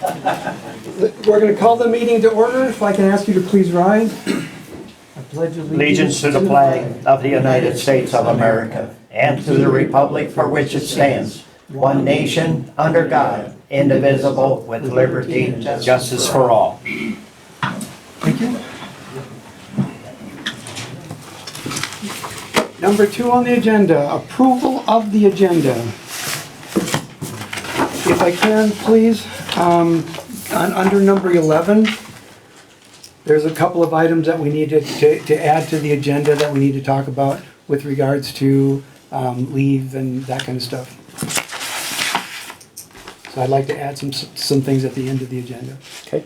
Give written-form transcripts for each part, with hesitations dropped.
We're going to call the meeting to order. If I can ask you to please rise. I pledge Allegiance to the flag of the United States of America and to the republic for which it stands, one nation, under God, indivisible, with liberty and justice for all. Thank you. Number 2 on the agenda, approval of the agenda. If I can, please, under number 11, there's a couple of items that we need to add to the agenda that we need to talk about with regards to leave and that kind of stuff. So I'd like to add some things at the end of the agenda. Okay.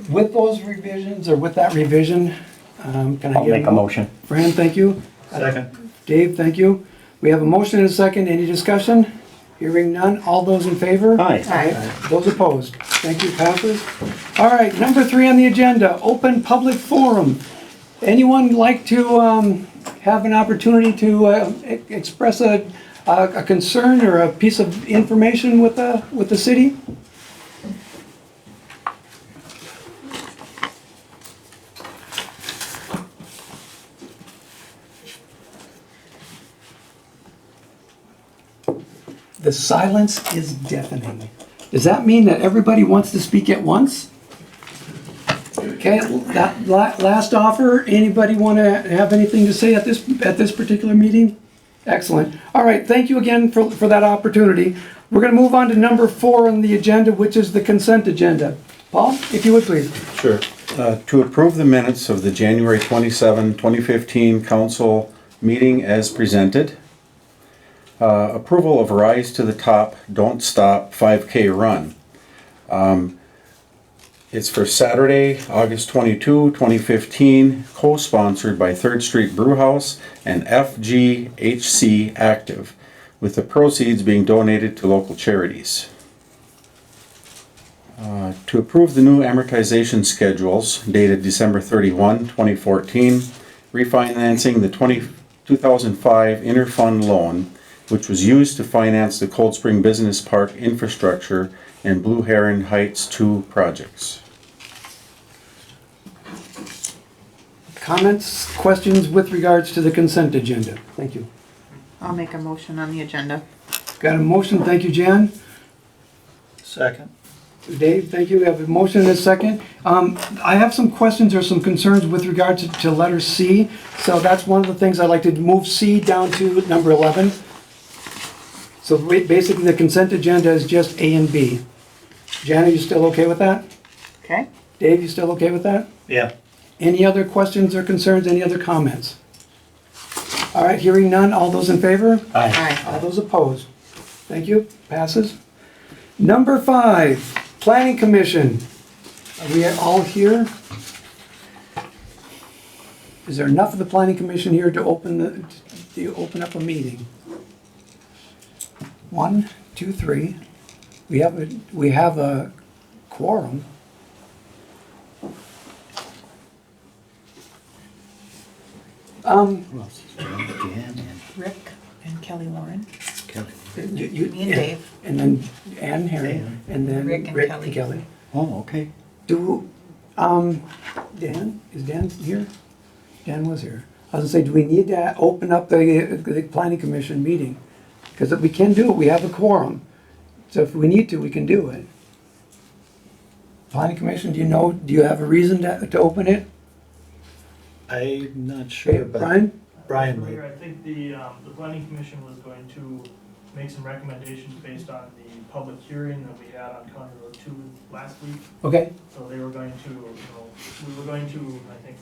With those revisions, or with that revision, can I I'll get make a motion. Fran, thank you. Second. Dave, thank you. We have a motion and a second. Any discussion? Hearing none. All those in favor? Aye. Those opposed? Thank you, passes. All right, number 3 on the agenda, open public forum. Anyone like to have an opportunity to express a concern or a piece of information with the city? The silence is deafening. Does that mean that everybody wants to speak at once? Okay, that last offer, anybody want to have anything to say at this particular meeting? Excellent. All right, thank you again for that opportunity. We're going to move on to number 4 on the agenda, which is the consent agenda. Paul, if you would please. Sure. To approve the minutes of the January 27, 2015 council meeting as presented. Approval of Rise to the Top, Don't Stop 5K Run. It's for Saturday, August 22, 2015, co-sponsored by 3rd Street Brewhouse and FGHC Active, with the proceeds being donated to local charities. To approve the new amortization schedules dated December 31, 2014, refinancing the 2005 interfund loan, which was used to finance the Cold Spring Business Park infrastructure and Blue Heron Heights 2 projects. Comments, questions with regards to the consent agenda? Thank you. I'll make a motion on the agenda. Got a motion, thank you, Jan. Second. Dave, thank you. We have a motion and a second. I have some questions or some concerns with regard to letter C. So that's one of the things I'd like to move C down to number 11. So basically the consent agenda is just A and B. Jan, are you still okay with that? Okay? Dave, you still okay with that? Yeah. Any other questions or concerns, any other comments? All right, hearing none, all those in favor? Aye. All those opposed? Thank you, passes. Number 5, Planning Commission. Are we all here? Is there enough of the Planning Commission here to open up a meeting? 1, 2, 3. We have a quorum. Rick and Kelly Lauren. You- Me and Dave. And then Ann Harry, and then Rick and Rick Kelly. and Kelly. Oh, okay. Dan, is Dan here? Dan was here. I was gonna say, do we need to open up the planning commission meeting? Because we can do it, we have a quorum. So if we need to, we can do it. Planning commission, do you have a reason to open it? I'm not Okay, sure, but Brian? Brian might. Mayor, I think the planning commission was going to make some recommendations based on the public hearing that we had on County Road 2 last week. Okay, So they were going to, we were going to, I think,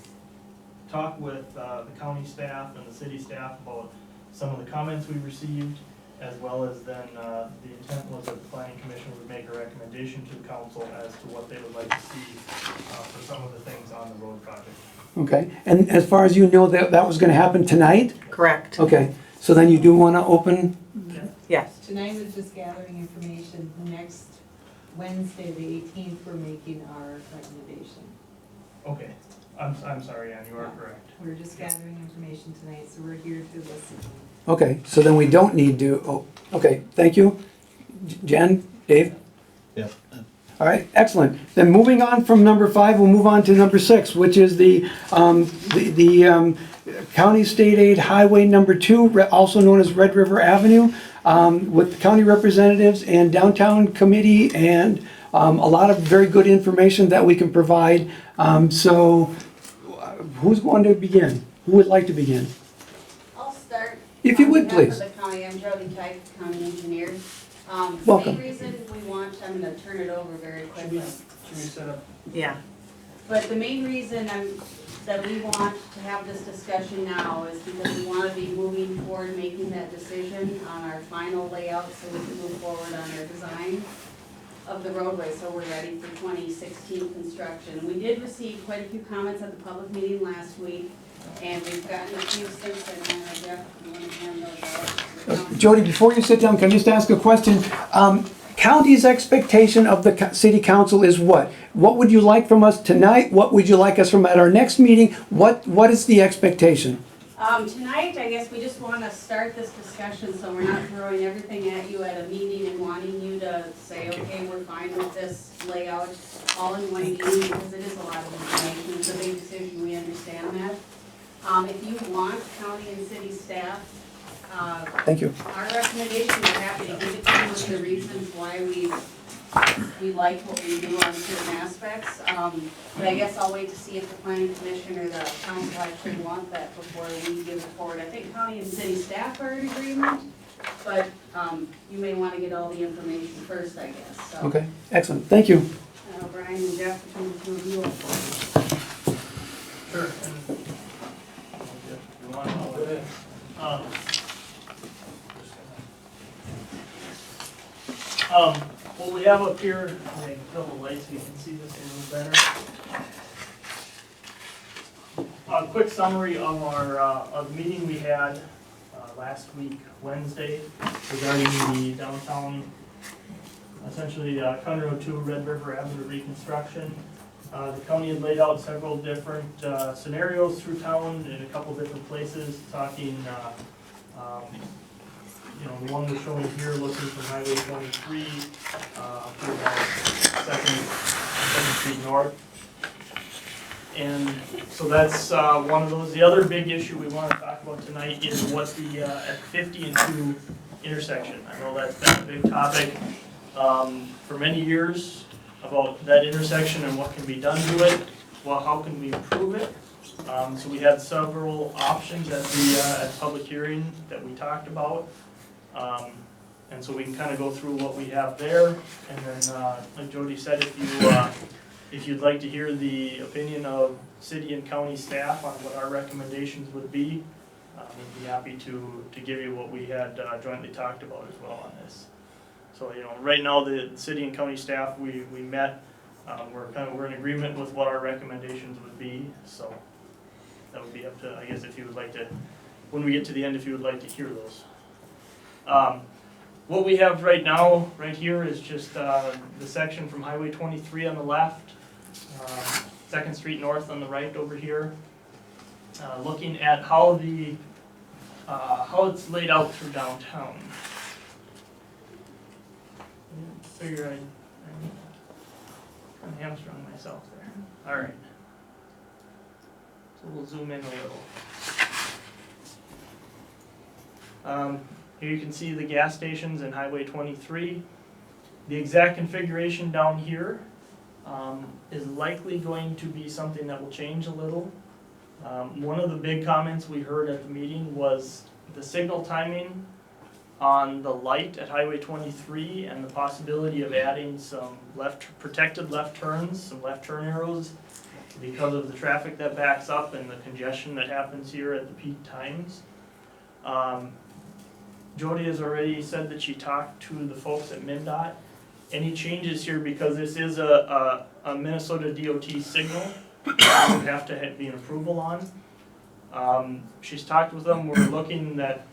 talk with the county staff and the city staff about some of the comments we received, as well as then the intent was that the planning commission would make a recommendation to the council as to what they would like to see for some of the things on the road project. okay. And as far as you know, that was gonna happen tonight? Correct. Okay, so then you do wanna open, Yes. Tonight was just gathering information. Next Wednesday, the 18th, we're making our recommendation. Okay, I'm sorry, Ann, you are correct. We're just gathering information tonight, so we're here to listen. okay, so then we don't need to, okay, thank you. Jen, Dave? Yep. All right, excellent. Then moving on from number 5, we'll move on to number 6, which is the County State Aid Highway number 2, also known as Red River Avenue, with county representatives and downtown committee, and a lot of very good information that we can provide. So who's going to begin? Who would like to begin? I'll start. If you would, On behalf please. of the county, I'm Jody Tyke, county engineer. The Welcome. main reason we want, I'm gonna turn it over very Should we, quickly. should we set up? Yeah. But the main reason that we want to have this discussion now is because we wanna be moving forward, making that decision on our final layout so we can move forward on our design of the roadway, so we're ready for 2016 construction. We did receive quite a few comments at the public meeting last week, and we've gotten a few since then, and Jeff, you wanna hand those out? Jody, before you sit down, can I just ask a question? County's expectation of the city council is what? What would you like from us tonight? What would you like us from at our next meeting? What is the expectation? Tonight, I guess we just wanna start this discussion, so we're not throwing everything at you at a meeting and wanting you to say, okay, we're fine with this layout all in one meeting, because it is a lot of information, it's a big decision, we understand that. If you want, county and city staff, Thank you. our recommendation, we're happy to give it to you with the reasons why we like what we do on certain aspects. But I guess I'll wait to see if the planning commission or the council actually want that before we give it forward. I think county and city staff are in agreement, but you may want to get all the information first, I guess, so. Okay, excellent. Thank you. Brian and Jeff, between the two of you. Sure. You want to know it? What we have up here, I can fill the lights so you can see this a little better. A quick summary of our, of the meeting we had last week, Wednesday, regarding the downtown, essentially County Road 2, Red River Avenue reconstruction. The county had laid out several different scenarios through town in a couple different places, talking, you know, the one we're showing here, looking from Highway 23 to about Second Street North. And so that's one of those. The other big issue we want to talk about tonight is what the at 50 and 2 intersection. I know that's been a big topic for many years, about that intersection and what can be done to it. Well, how can we improve it? So we had several options at the public hearing that we talked about. And so we can kind of go through what we have there, and then, like Jody said, if you'd like to hear the opinion of city and county staff on what our recommendations would be, we'd be happy to give you what we had jointly talked about as well on this. So, you know, right now the city and county staff, we met, we're in agreement with what our recommendations would be, so that would be up to, I guess, if you would like to, when we get to the end, if you would like to hear those. What we have right now, right here, is just the section from Highway 23 on the left, 2nd Street North on the right over here. Looking at how how it's laid out through downtown. I figure I'm hamstrung myself there. All right. So we'll zoom in a little. Here you can see the gas stations in Highway 23. The exact configuration down here is likely going to be something that will change a little. One of the big comments we heard at the meeting was the signal timing on the light at Highway 23 and the possibility of adding some protected left turns, some left turn arrows, because of the traffic that backs up and the congestion that happens here at the peak times. Jody has already said that she talked to the folks at MnDOT. Any changes here, because this is a Minnesota DOT signal, we have to be an approval on. She's talked with them. We're looking at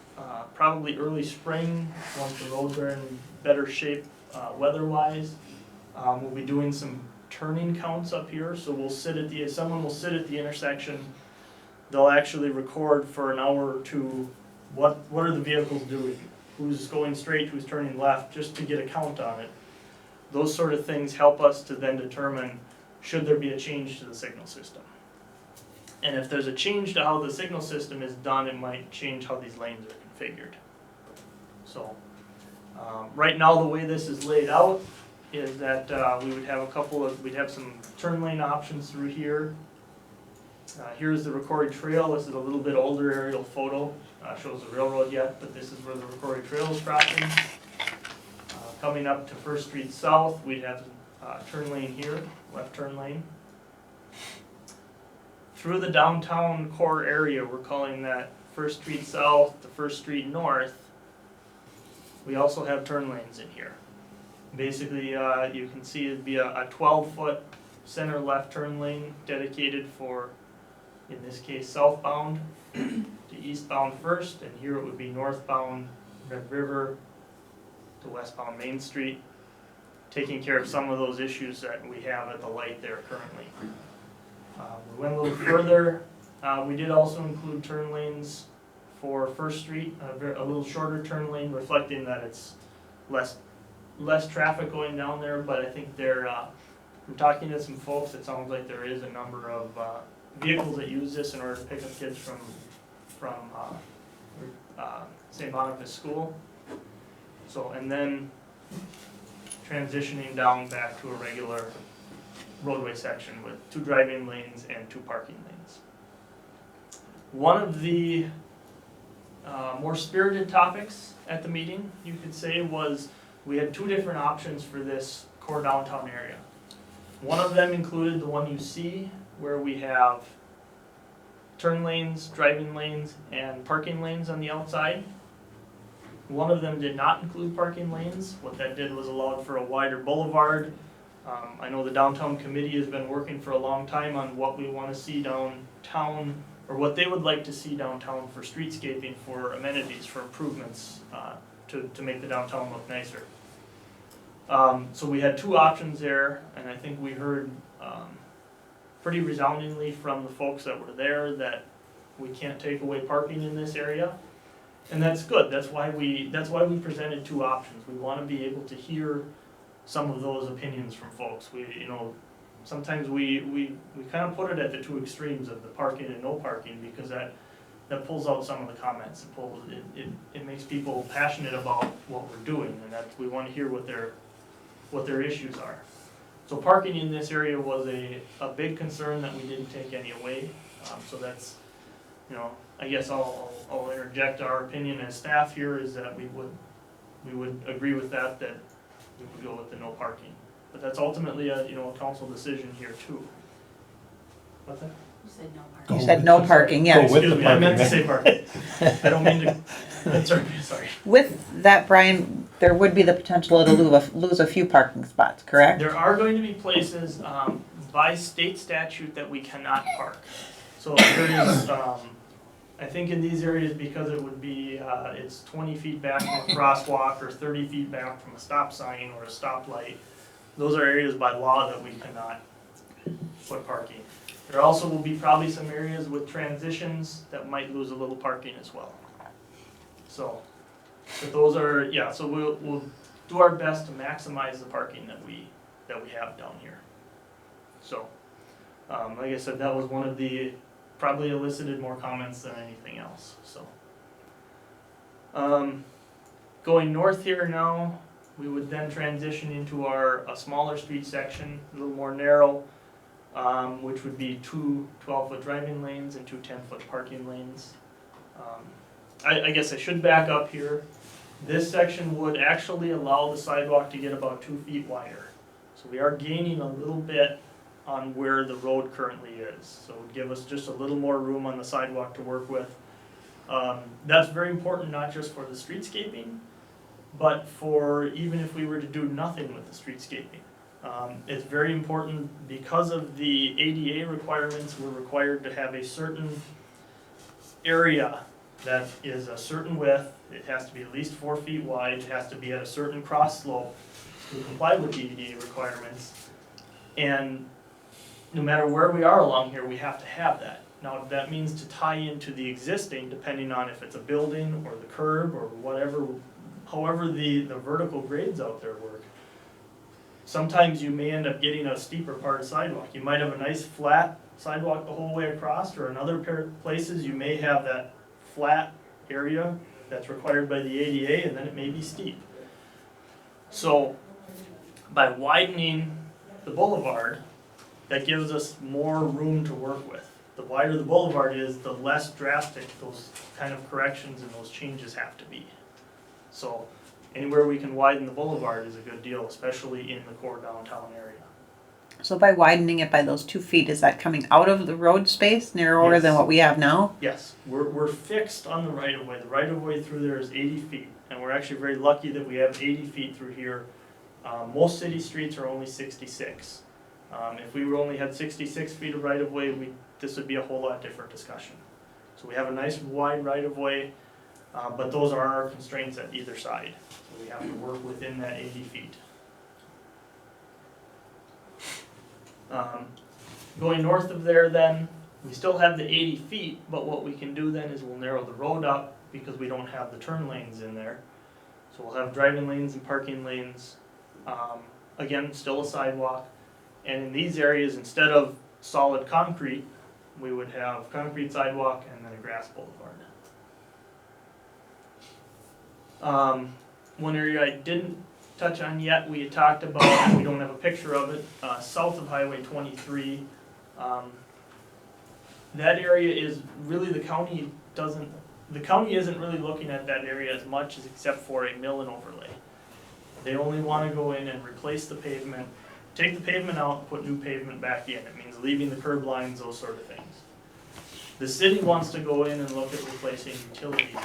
probably early spring, once the roads are in better shape weather-wise. We'll be doing some turning counts up here, so someone will sit at the intersection. They'll actually record for an hour or two what are the vehicles doing, who's going straight, who's turning left, just to get a count on it. those sort of things help us to then determine, should there be a change to the signal system? And if there's a change to how the signal system is done, it might change how these lanes are configured. So, right now, the way this is laid out is that we would have we'd have some turn lane options through here. Here's the Rocori Trail. This is a little bit older aerial photo. Shows the railroad yet, but this is where the Rocori Trail is crossing. Coming up to First Street South, we'd have turn lane here, left turn lane. Through the downtown core area, we're calling that First Street South to First Street North. We also have turn lanes in here. Basically, you can see it'd be a 12-foot center left turn lane dedicated for, in this case, southbound to eastbound first, and here it would be northbound Red River to westbound Main Street, taking care of some of those issues that we have at the light there currently. We went a little further. We did also include turn lanes for First Street, a little shorter turn lane, reflecting that it's less traffic going down there. But I think from talking to some folks, it sounds like there is a number of vehicles that use this in order to pick up kids from St. Boniface School. So, and then transitioning down back to a regular roadway section with 2 driving lanes and 2 parking lanes. One of the more spirited topics at the meeting, you could say, was we had 2 different options for this core downtown area. One of them included the one you see, where we have turn lanes, driving lanes, and parking lanes on the outside. One of them did not include parking lanes. What that did was allowed for a wider boulevard. I know the downtown committee has been working for a long time on what we want to see downtown, or what they would like to see downtown for streetscaping, for amenities, for improvements, to make the downtown look nicer. So we had 2 options there, and I think we heard pretty resoundingly from the folks that were there that we can't take away parking in this area. And that's good. That's why we presented 2 options. We want to be able to hear some of those opinions from folks. Sometimes we kind of put it at the 2 extremes of the parking and no parking, because that pulls out some of the comments. It makes people passionate about what we're doing, and that we want to hear what their issues are. So parking in this area was a big concern that we didn't take any away. So that's, I guess I'll interject our opinion as staff here is that we would agree with that we would go with the no parking. But that's ultimately a council decision here too. What's that? You said no parking. You said no parking, yeah. Excuse me, I meant to say parking. I don't mean to, sorry. With that, Brian, there would be the potential to lose a few parking spots, correct? There are going to be places by state statute that we cannot park. So there is, I think in these areas, because it would be, it's 20 feet back from a crosswalk or 30 feet back from a stop sign or a stoplight. Those are areas by law that we cannot put parking. There also will be probably some areas with transitions that might lose a little parking as well. So, but those are, so we'll do our best to maximize the parking that we have down here. So, like I said, that was one of the, probably elicited more comments than anything else, so. Going north here now, we would then transition into a smaller street section, a little more narrow, which would be 2 12-foot driving lanes and 2 10-foot parking lanes. I guess I should back up here. This section would actually allow the sidewalk to get about 2 feet wider. So we are gaining a little bit on where the road currently is. So it would give us just a little more room on the sidewalk to work with. That's very important, not just for the streetscaping, but for even if we were to do nothing with the streetscaping. It's very important because of the ADA requirements. We're required to have a certain area that is a certain width. It has to be at least 4 feet wide. It has to be at a certain cross slope to comply with the ADA requirements. And no matter where we are along here, we have to have that. Now, that means to tie into the existing, depending on if it's a building or the curb or whatever, however the vertical grades out there work. sometimes you may end up getting a steeper part of sidewalk. You might have a nice flat sidewalk the whole way across, or in other places, you may have that flat area that's required by the ADA, and then it may be steep. So, by widening the boulevard, that gives us more room to work with. The wider the boulevard is, the less drastic those kind of corrections and those changes have to be. So, anywhere we can widen the boulevard is a good deal, especially in the core downtown area. So by widening it by those 2 feet, is that coming out of the road space narrower than Yes. what we have now? Yes, we're fixed on the right of way. The right of way through there is 80 feet, and we're actually very lucky that we have 80 feet through here. Most city streets are only 66. If we only had 66 feet of right of way, this would be a whole lot different discussion. So we have a nice wide right of way, but those are our constraints at either side. So we have to work within that 80 feet. Going north of there then, we still have the 80 feet, but what we can do then is we'll narrow the road up because we don't have the turn lanes in there. So we'll have driving lanes and parking lanes. Again, still a sidewalk. And in these areas, instead of solid concrete, we would have concrete sidewalk and then a grass boulevard. One area I didn't touch on yet, we had talked about, and we don't have a picture of it, south of Highway 23. That area is really, the county isn't really looking at that area as much as except for a mill and overlay. They only want to go in and replace the pavement, take the pavement out, put new pavement back in. It means leaving the curb lines, those sort of things. The city wants to go in and look at replacing utilities.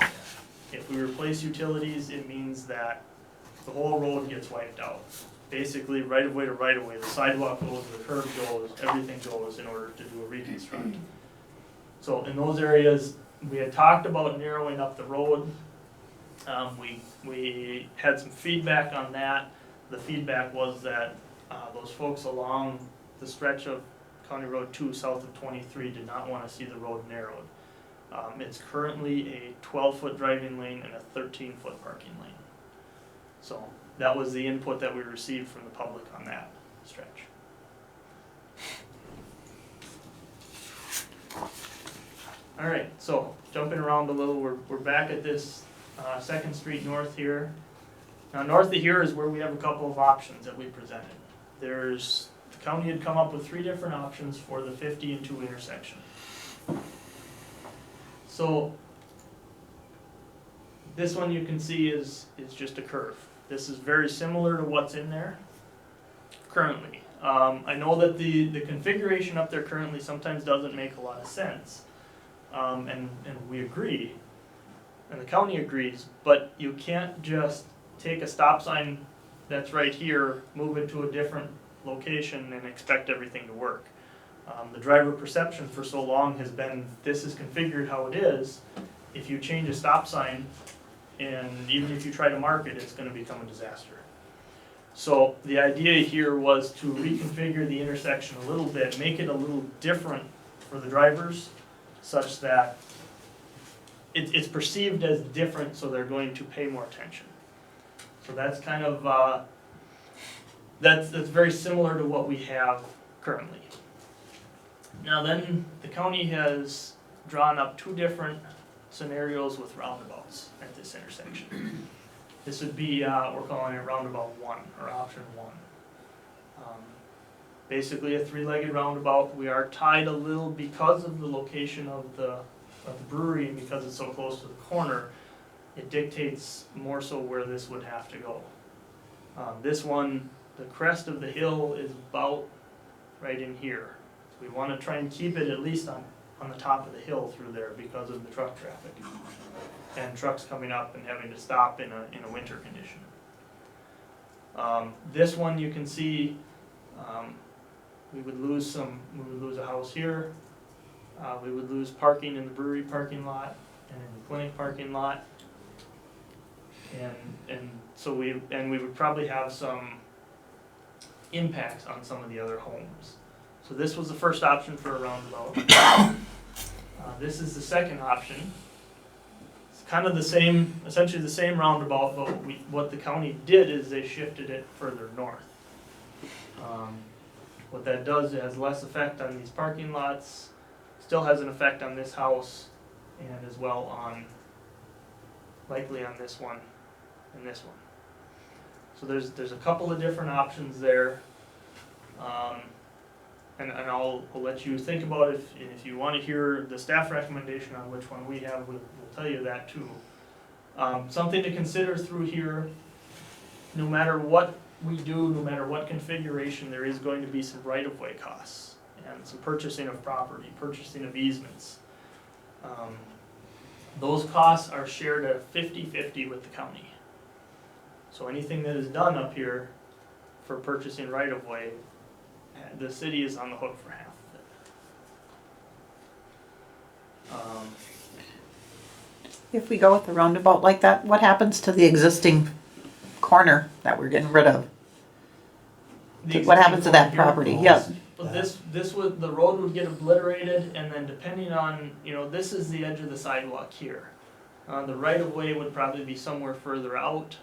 If we replace utilities, it means that the whole road gets wiped out. Basically, right of way to right of way, the sidewalk goes, the curb goes, everything goes in order to do a reconstruct. So in those areas, we had talked about narrowing up the road. We had some feedback on that. The feedback was that those folks along the stretch of County Road 2 south of 23 did not want to see the road narrowed. It's currently a 12-foot driving lane and a 13-foot parking lane. So that was the input that we received from the public on that stretch. All right, so jumping around a little, we're back at this 2nd Street North here. Now north of here is where we have a couple of options that we presented. The county had come up with 3 different options for the 50 and 2 intersection. So this one you can see is just a curve. This is very similar to what's in there currently. I know that the configuration up there currently sometimes doesn't make a lot of sense. And we agree, and the county agrees, but you can't just take a stop sign that's right here, move it to a different location and expect everything to work. The driver perception for so long has been, this is configured how it is. If you change a stop sign, and even if you try to mark it, it's going to become a disaster. So the idea here was to reconfigure the intersection a little bit, make it a little different for the drivers, such that it's perceived as different, so they're going to pay more attention. So that's kind of, that's very similar to what we have currently. Now then, the county has drawn up 2 different scenarios with roundabouts at this intersection. This would be, we're calling it roundabout 1, or option 1. Basically a 3-legged roundabout. We are tied a little because of the location of the brewery, and because it's so close to the corner, it dictates more so where this would have to go. This one, the crest of the hill is about right in here. So we want to try and keep it at least on the top of the hill through there because of the truck traffic and trucks coming up and having to stop in a winter condition. This one you can see, we would lose a house here. We would lose parking in the brewery parking lot and in the clinic parking lot. And so we would probably have some impacts on some of the other homes. So this was the first option for a roundabout. This is the second option. It's kind of the same, essentially the same roundabout, but what the county did is they shifted it further north. What that does, it has less effect on these parking lots, still has an effect on this house, and as well on, likely on this one and this one. So there's a couple of different options there. And I'll let you think about it, if you wanna hear the staff recommendation on which one we have, we'll tell you that too. Something to consider through here, no matter what we do, no matter what configuration, there is going to be some right-of-way costs and some purchasing of property, purchasing of easements. Those costs are shared at 50-50 with the county. So anything that is done up here for purchasing right-of-way, the city is on the hook for half of it. If we go with the roundabout like that, what happens to the existing corner that we're getting rid of? What happens to that property? Yeah. But this would, the road would get obliterated, and then depending on, this is the edge of the sidewalk here. The right of way would probably be somewhere further out,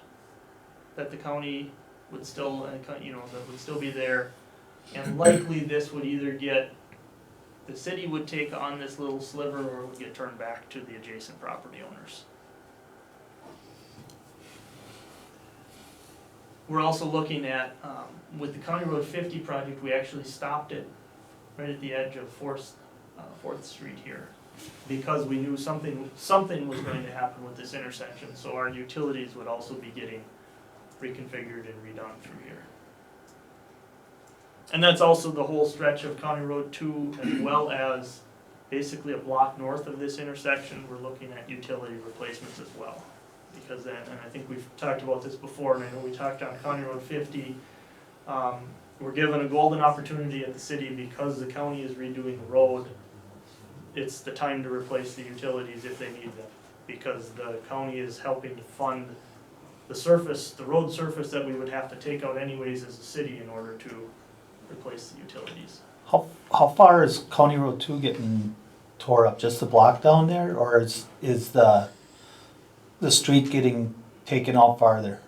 that the county would still, that would still be there. And likely this would either get, the city would take on this little sliver, or it would get turned back to the adjacent property owners. We're also looking at, with the County Road 50 project, we actually stopped it right at the edge of 4th Street here, because we knew something was going to happen with this intersection, so our utilities would also be getting reconfigured and redone through here. And that's also the whole stretch of County Road 2, as well as basically a block north of this intersection. We're looking at utility replacements as well. Because then, and I think we've talked about this before, and I know we talked on County Road 50, we're given a golden opportunity at the city because the county is redoing the road. It's the time to replace the utilities if they need them, because the county is helping to fund the road surface that we would have to take out anyways as a city in order to replace the utilities. How far is County Road 2 getting tore up? Just the block down there, or is the street getting taken out farther?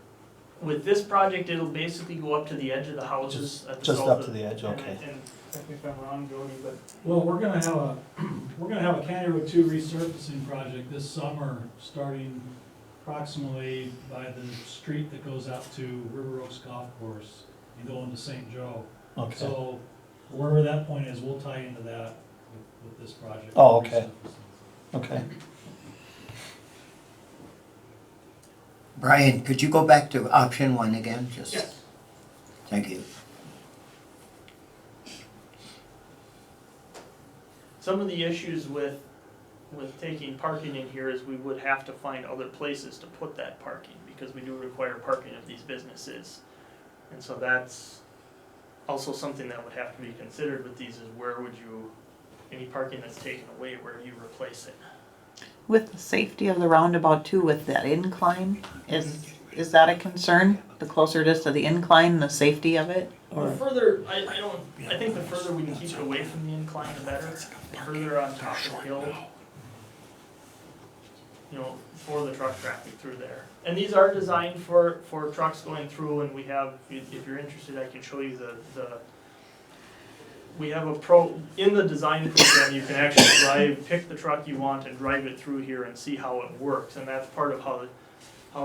With this project, it'll basically go up to the edge of the houses at the Just south up of- to the edge, okay. And correct me if I'm wrong, Jody, but Well, we're gonna have a County Road 2 resurfacing project this summer, starting approximately by the street that goes out to River Oaks Golf Course and going to St. Joe. Okay. So wherever that point is, we'll tie into that with this project. Oh, okay. Okay. Brian, could you go back to option 1 again? yes. Thank you. Some of the issues with taking parking in here is we would have to find other places to put that parking, because we do require parking of these businesses. And so that's also something that would have to be considered with these, is where would you, any parking that's taken away, where do you replace it? With the safety of the roundabout too, with that incline, is that a concern? The closer it is to the incline, the safety of it? The Or further, I think the further we can keep it away from the incline, the better. Further on top of the hill, for the truck traffic through there. And these are designed for trucks going through, and we have, if you're interested, I can show you we have in the design program, you can actually pick the truck you want and drive it through here and see how it works. And that's part of how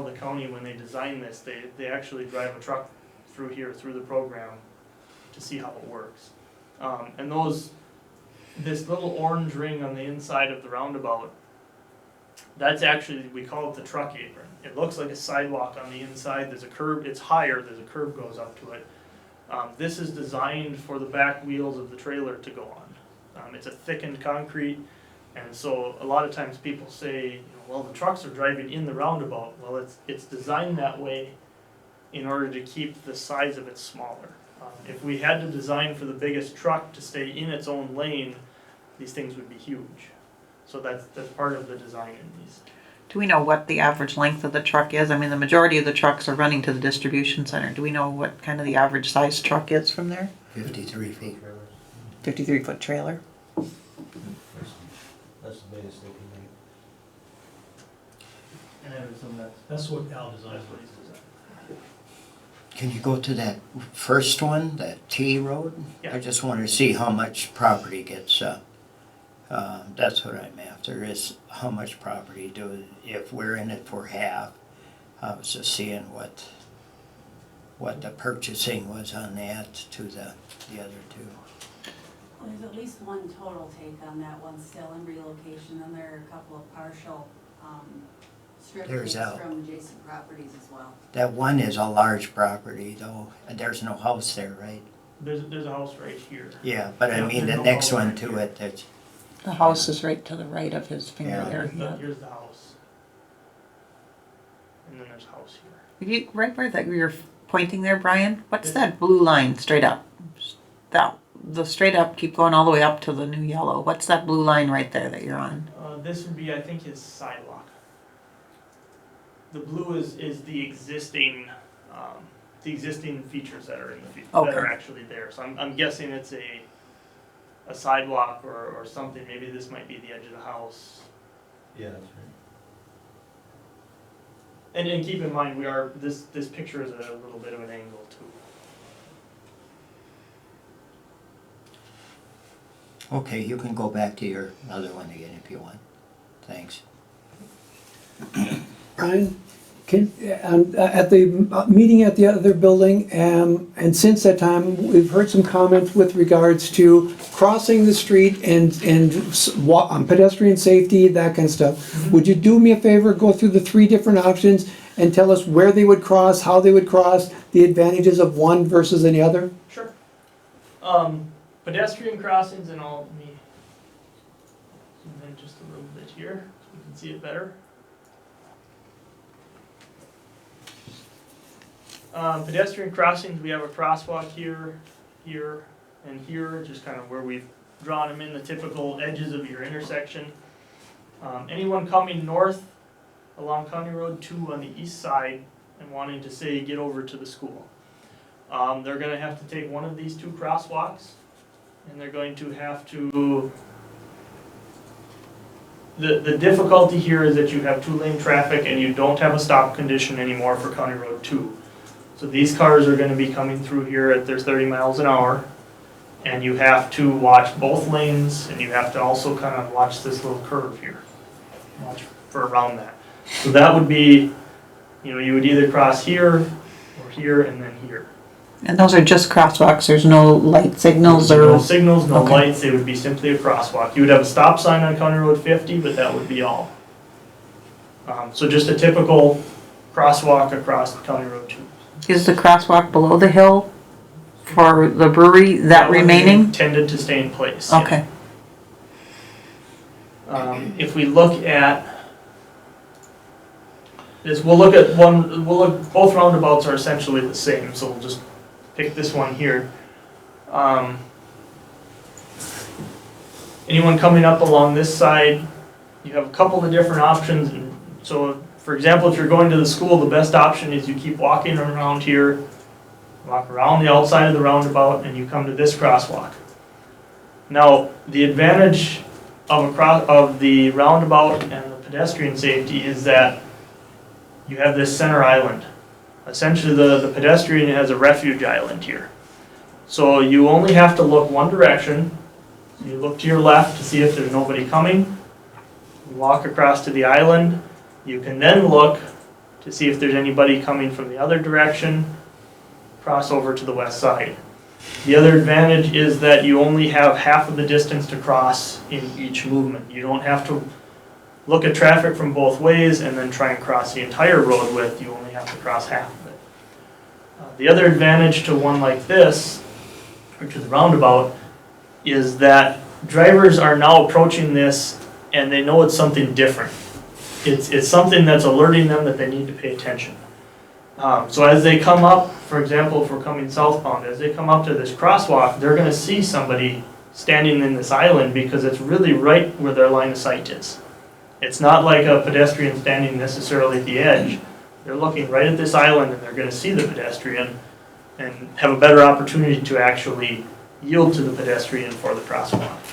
the county, when they design this, they actually drive a truck through here, through the program, to see how it works. And this little orange ring on the inside of the roundabout, that's actually, we call it the truck apron. It looks like a sidewalk on the inside. There's a curb, it's higher, there's a curb goes up to it. This is designed for the back wheels of the trailer to go on. It's a thickened concrete, and so a lot of times people say, well, the trucks are driving in the roundabout. Well, it's designed that way in order to keep the size of it smaller. If we had to design for the biggest truck to stay in its own lane, these things would be huge. So that's part of the design in these. do we know what the average length of the truck is? I mean, the majority of the trucks are running to the distribution center. Do we know what kind of the average size truck is from there? 53 feet. 53-foot trailer? That's the biggest they can make. And I would assume That's what Al designed. that's what he's designed. Can you go to that first one, that T road? Yeah. I just want to see how much property gets, that's what I'm after, is how much property if we're in it for half. I was just seeing what the purchasing was on that to the other two. Well, there's at least one total take on that one still in relocation, and there are a couple of partial, strip There's takes out. from adjacent properties as well. That one is a large property though, and there's no house there, right? There's a house right here. Yeah, but I Yeah, mean, the there's no next house one right to here. it, that's, The house is right to the right of his finger Yeah. there. Here's the house. And then there's a house here. If you, right where that you're pointing there, Brian, what's that blue line straight up? The straight up, keep going all the way up to the new yellow. What's that blue line right there that you're on? This would be, I think, his sidewalk. The blue is the existing features that are in the that Okay. are actually there. So I'm guessing it's a sidewalk or something. Maybe this might be the edge of the house. Yeah, that's right. And keep in mind, this picture is at a little bit of an angle too. okay, you can go back to your other one again if you want. Thanks. Brian, at the meeting at the other building, and since that time, we've heard some comments with regards to crossing the street and pedestrian safety, that kind of stuff. Would you do me a favor, go through the 3 different options and tell us where they would cross, how they would cross, the advantages of one versus the other? Sure. Pedestrian crossings, and I'll zoom in just a little bit here so we can see it better. Pedestrian crossings, we have a crosswalk here, here, and here, just kind of where we've drawn them in the typical edges of your intersection. Anyone coming north along County Road 2 on the east side and wanting to say get over to the school, they're going to have to take one of these 2 crosswalks, and they're going to have to. The difficulty here is that you have 2-lane traffic and you don't have a stop condition anymore for County Road 2. So these cars are going to be coming through here at their 30 miles an hour, and you have to watch both lanes, and you have to also kind of watch this little curve here. Watch for around that. So that would be, you would either cross here or here and then here. And those are just crosswalks, there's no light signals No or? signals, no Okay. lights, it would be simply a crosswalk. You would have a stop sign on County Road 50, but that would be all. So just a typical crosswalk across County Road 2. Is the crosswalk below the hill for the brewery, that one is remaining? Intended to stay in place. yeah. Okay. If we look at this, both roundabouts are essentially the same, so we'll just pick this one here. Anyone coming up along this side, you have a couple of different options. And so, for example, if you're going to the school, the best option is you keep walking around here, walk around the outside of the roundabout, and you come to this crosswalk. Now, the advantage of the roundabout and the pedestrian safety is that you have this center island. Essentially, the pedestrian has a refuge island here. So you only have to look one direction. You look to your left to see if there's nobody coming. You walk across to the island. You can then look to see if there's anybody coming from the other direction. Cross over to the west side. The other advantage is that you only have half of the distance to cross in each movement. You don't have to look at traffic from both ways and then try and cross the entire road width. You only have to cross half of it. The other advantage to one like this, or to the roundabout, is that drivers are now approaching this and they know it's something different. It's something that's alerting them that they need to pay attention. So as they come up, for example, if we're coming southbound, as they come up to this crosswalk, they're going to see somebody standing in this island because it's really right where their line of sight is. It's not like a pedestrian standing necessarily at the edge. They're looking right at this island and they're going to see the pedestrian and have a better opportunity to actually yield to the pedestrian for the crosswalk.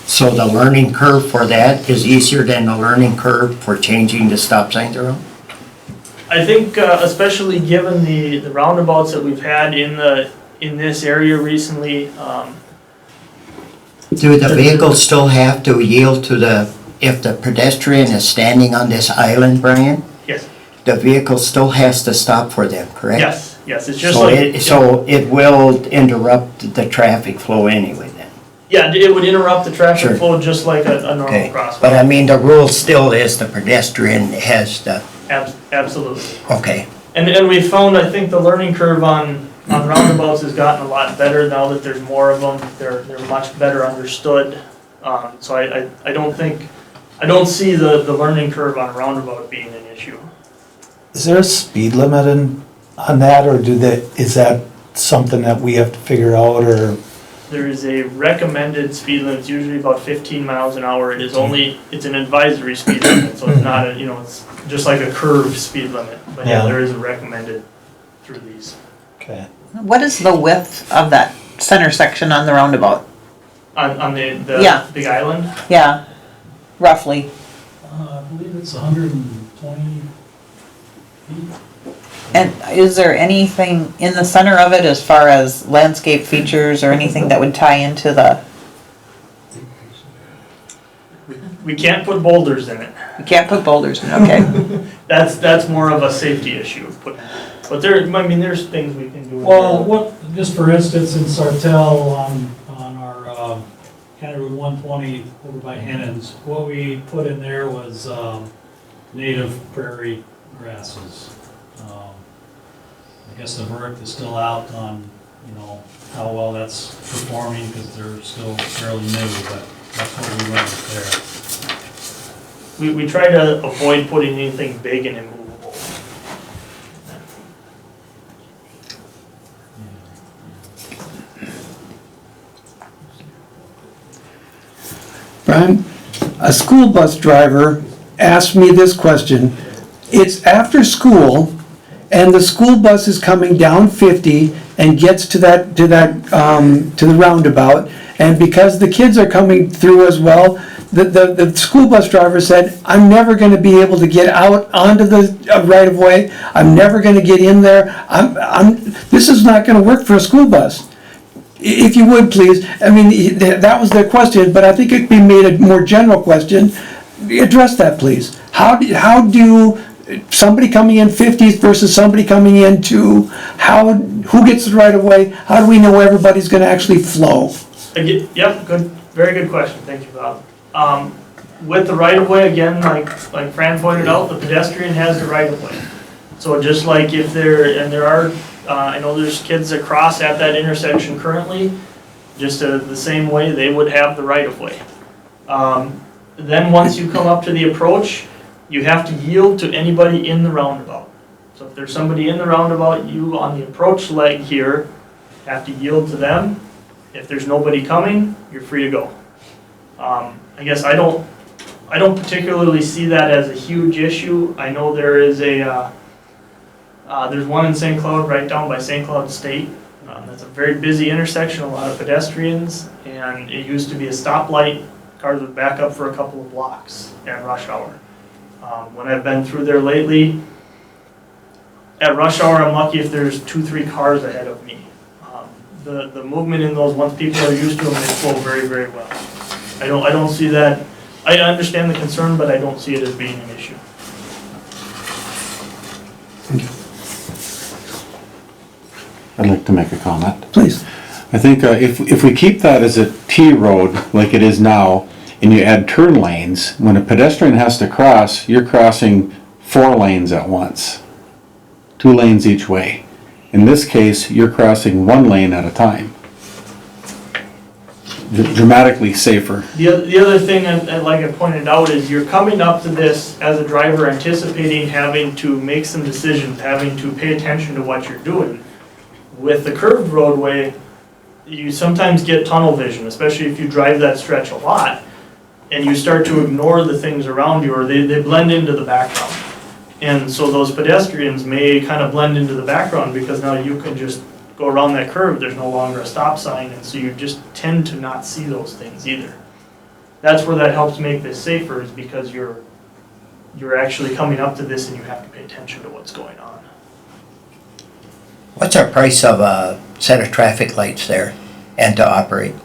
So the learning curve for that is easier than the learning curve for changing the stop signs around? I think, especially given the roundabouts that we've had in this area recently, Do the vehicles still have to yield to if the pedestrian is standing on this island, Brian? yes, The vehicle still has to stop for them, correct? yes, it's just So like. so it will interrupt the traffic flow anyway then? Yeah, it would interrupt the traffic Sure. flow just like a normal Okay, crosswalk. but I mean, the rule still is the pedestrian has the, Absolutely. okay. And we found, I think the learning curve on roundabouts has gotten a lot better now that there's more of them. They're much better understood. So I don't see the learning curve on roundabout being an issue. Is there a speed limit on that, or is that something that we have to figure out, or? There is a recommended speed limit, it's usually about 15 miles an hour. It's an advisory speed limit, so it's not it's just like a curved speed limit. But yeah, Yeah. there is a recommended through these. Okay. What is the width of that center section on the roundabout? On the Yeah. Big Island, Yeah, roughly. I believe it's 120 feet. And is there anything in the center of it as far as landscape features or anything that would tie into the, we can't put boulders in it. you can't put boulders in, okay? That's more of a safety issue. But there's things we can do. in Well, there. just for instance, in Sartell on our County Road 120 over by Hennon's, what we put in there was native prairie grasses. I guess the verdict is still out on, how well that's performing because they're still fairly new, but that's what we went with there. We try to avoid putting anything big and immovable. Brian, a school bus driver asked me this question. It's after school, and the school bus is coming down 50 and gets to the roundabout, and because the kids are coming through as well, the school bus driver said, I'm never gonna be able to get out onto the right-of-way, I'm never gonna get in there, this is not gonna work for a school bus. If you would, please, I mean, that was their question, but I think it could be made a more general question. Address that, please. How do somebody coming in 50th versus somebody coming in who gets the right of way? How do we know everybody's gonna actually flow? Yep, good, very good question. Thank you, Bob. With the right of way, again, like Fran pointed out, the pedestrian has the right of way. So just like I know there's kids that cross at that intersection currently, just the same way they would have the right of way. Then once you come up to the approach, you have to yield to anybody in the roundabout. So if there's somebody in the roundabout, you on the approach leg here have to yield to them. If there's nobody coming, you're free to go. I guess I don't particularly see that as a huge issue. I know there is there's one in St. Cloud right down by St. Cloud State. That's a very busy intersection, a lot of pedestrians, and it used to be a stoplight. Cars would back up for a couple of blocks at rush hour. When I've been through there lately, at rush hour, I'm lucky if there's 2-3 cars ahead of me. The movement in those, once people are used to them, they flow very, very well. I don't see that. I understand the concern, but I don't see it as being an issue. I'd like to make a comment. Please. I think if we keep that as a T road like it is now, and you add turn lanes, when a pedestrian has to cross, you're crossing 4 lanes at once. 2 lanes each way. In this case, you're crossing 1 lane at a time. Dramatically safer. The other thing, like I pointed out, is you're coming up to this as a driver anticipating having to make some decisions, having to pay attention to what you're doing. With the curved roadway, you sometimes get tunnel vision, especially if you drive that stretch a lot, and you start to ignore the things around you, or they blend into the background. And so those pedestrians may kind of blend into the background because now you can just go around that curve, there's no longer a stop sign, and so you just tend to not see those things either. That's where that helps make this safer, is because you're you're actually coming up to this and you have to pay attention to what's going on. What's our price of a set of traffic lights there and to operate?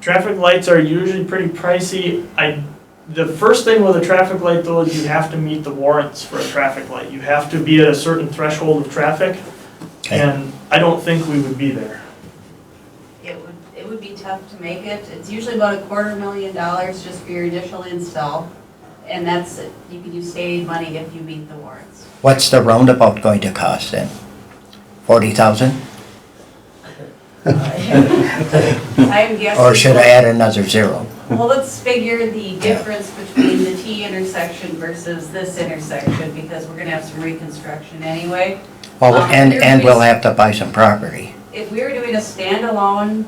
Traffic lights are usually pretty pricey. The first thing with a traffic light though is you have to meet the warrants for a traffic light. You have to be at a certain threshold of traffic, Okay. and I don't think we would be there. It would be tough to make it. It's usually about $250,000 just for your initial install. And that's, you can use state aid money if you meet the warrants. What's the roundabout going to cost then? 40,000? I'm guessing. Or should I add another zero? Well, let's figure the difference between the T intersection versus this intersection, because we're gonna have some reconstruction anyway. Well, and we'll have to buy some property. If we were doing a standalone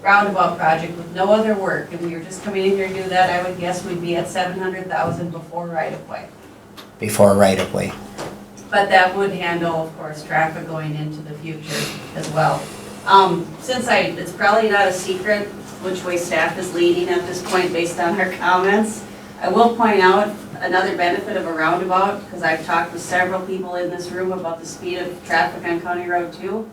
roundabout project with no other work, and we were just coming in here to do that, I would guess we'd be at 700,000 before right of way. Before right-of-way. But that would handle, of course, traffic going into the future as well. Since it's probably not a secret which way staff is leaning at this point based on our comments, I will point out another benefit of a roundabout, because I've talked with several people in this room about the speed of traffic on County Road 2.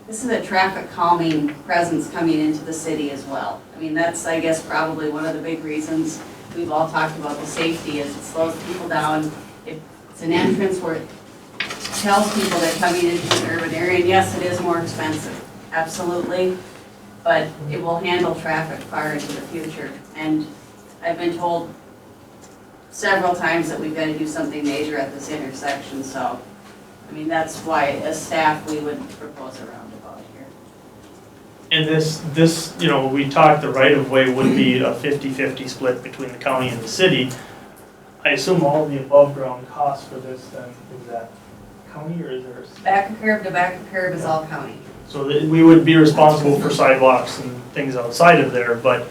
This is a traffic calming presence coming into the city as well. I mean, that's, I guess, probably one of the big reasons we've all talked about the safety, is it slows people down. It's an entrance where it tells people they're coming into an urban area, and yes, it is more expensive, absolutely, but it will handle traffic far into the future. And I've been told several times that we've got to do something major at this intersection, so, I mean, that's why, as staff, we would propose a roundabout here. And this, you know, we talked, the right-of-way would be a 50-50 split between the county and the city. I assume all the above-ground costs for this, then, is that county, or is there? Back of curb is all county. So that we would be responsible for sidewalks and things outside of there, but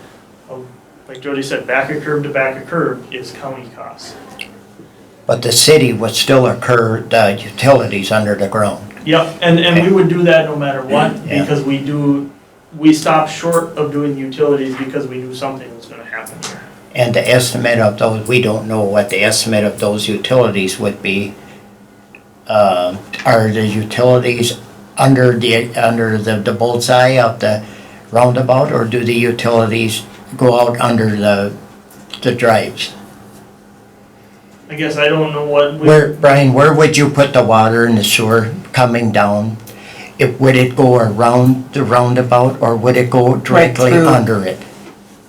like Jody said, back of curb is county costs. But the city would still incur the utilities under the ground. Yep, and we would do that no matter what, Yeah. because we stop short of doing utilities because we knew something was gonna happen here. And the estimate of those, we don't know what the estimate of those utilities would be. Are the utilities under the bullseye of the roundabout, or do the utilities go out under the drives? I guess I don't know what. Brian, where would you put the water and the sewer coming down? Would it go around the roundabout, or would it go directly through. under it?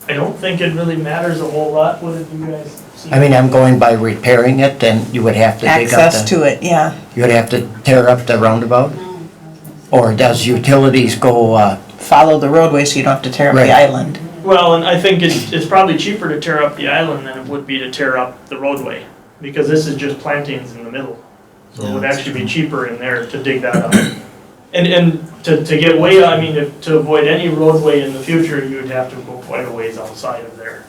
I don't think it really matters a whole lot, what did you guys see? I mean, I'm going by repairing it, then you would have to dig up Access to it, yeah. you would have to tear up the roundabout? Or does utilities go, Follow the roadway so you don't have to tear up Right. the island. Well, and I think it's probably cheaper to tear up the island than it would be to tear up the roadway, because this is just plantings in the middle. So it would actually be cheaper in there to dig that up. And to get way, I mean, to avoid any roadway in the future, you would have to go quite a ways outside of there.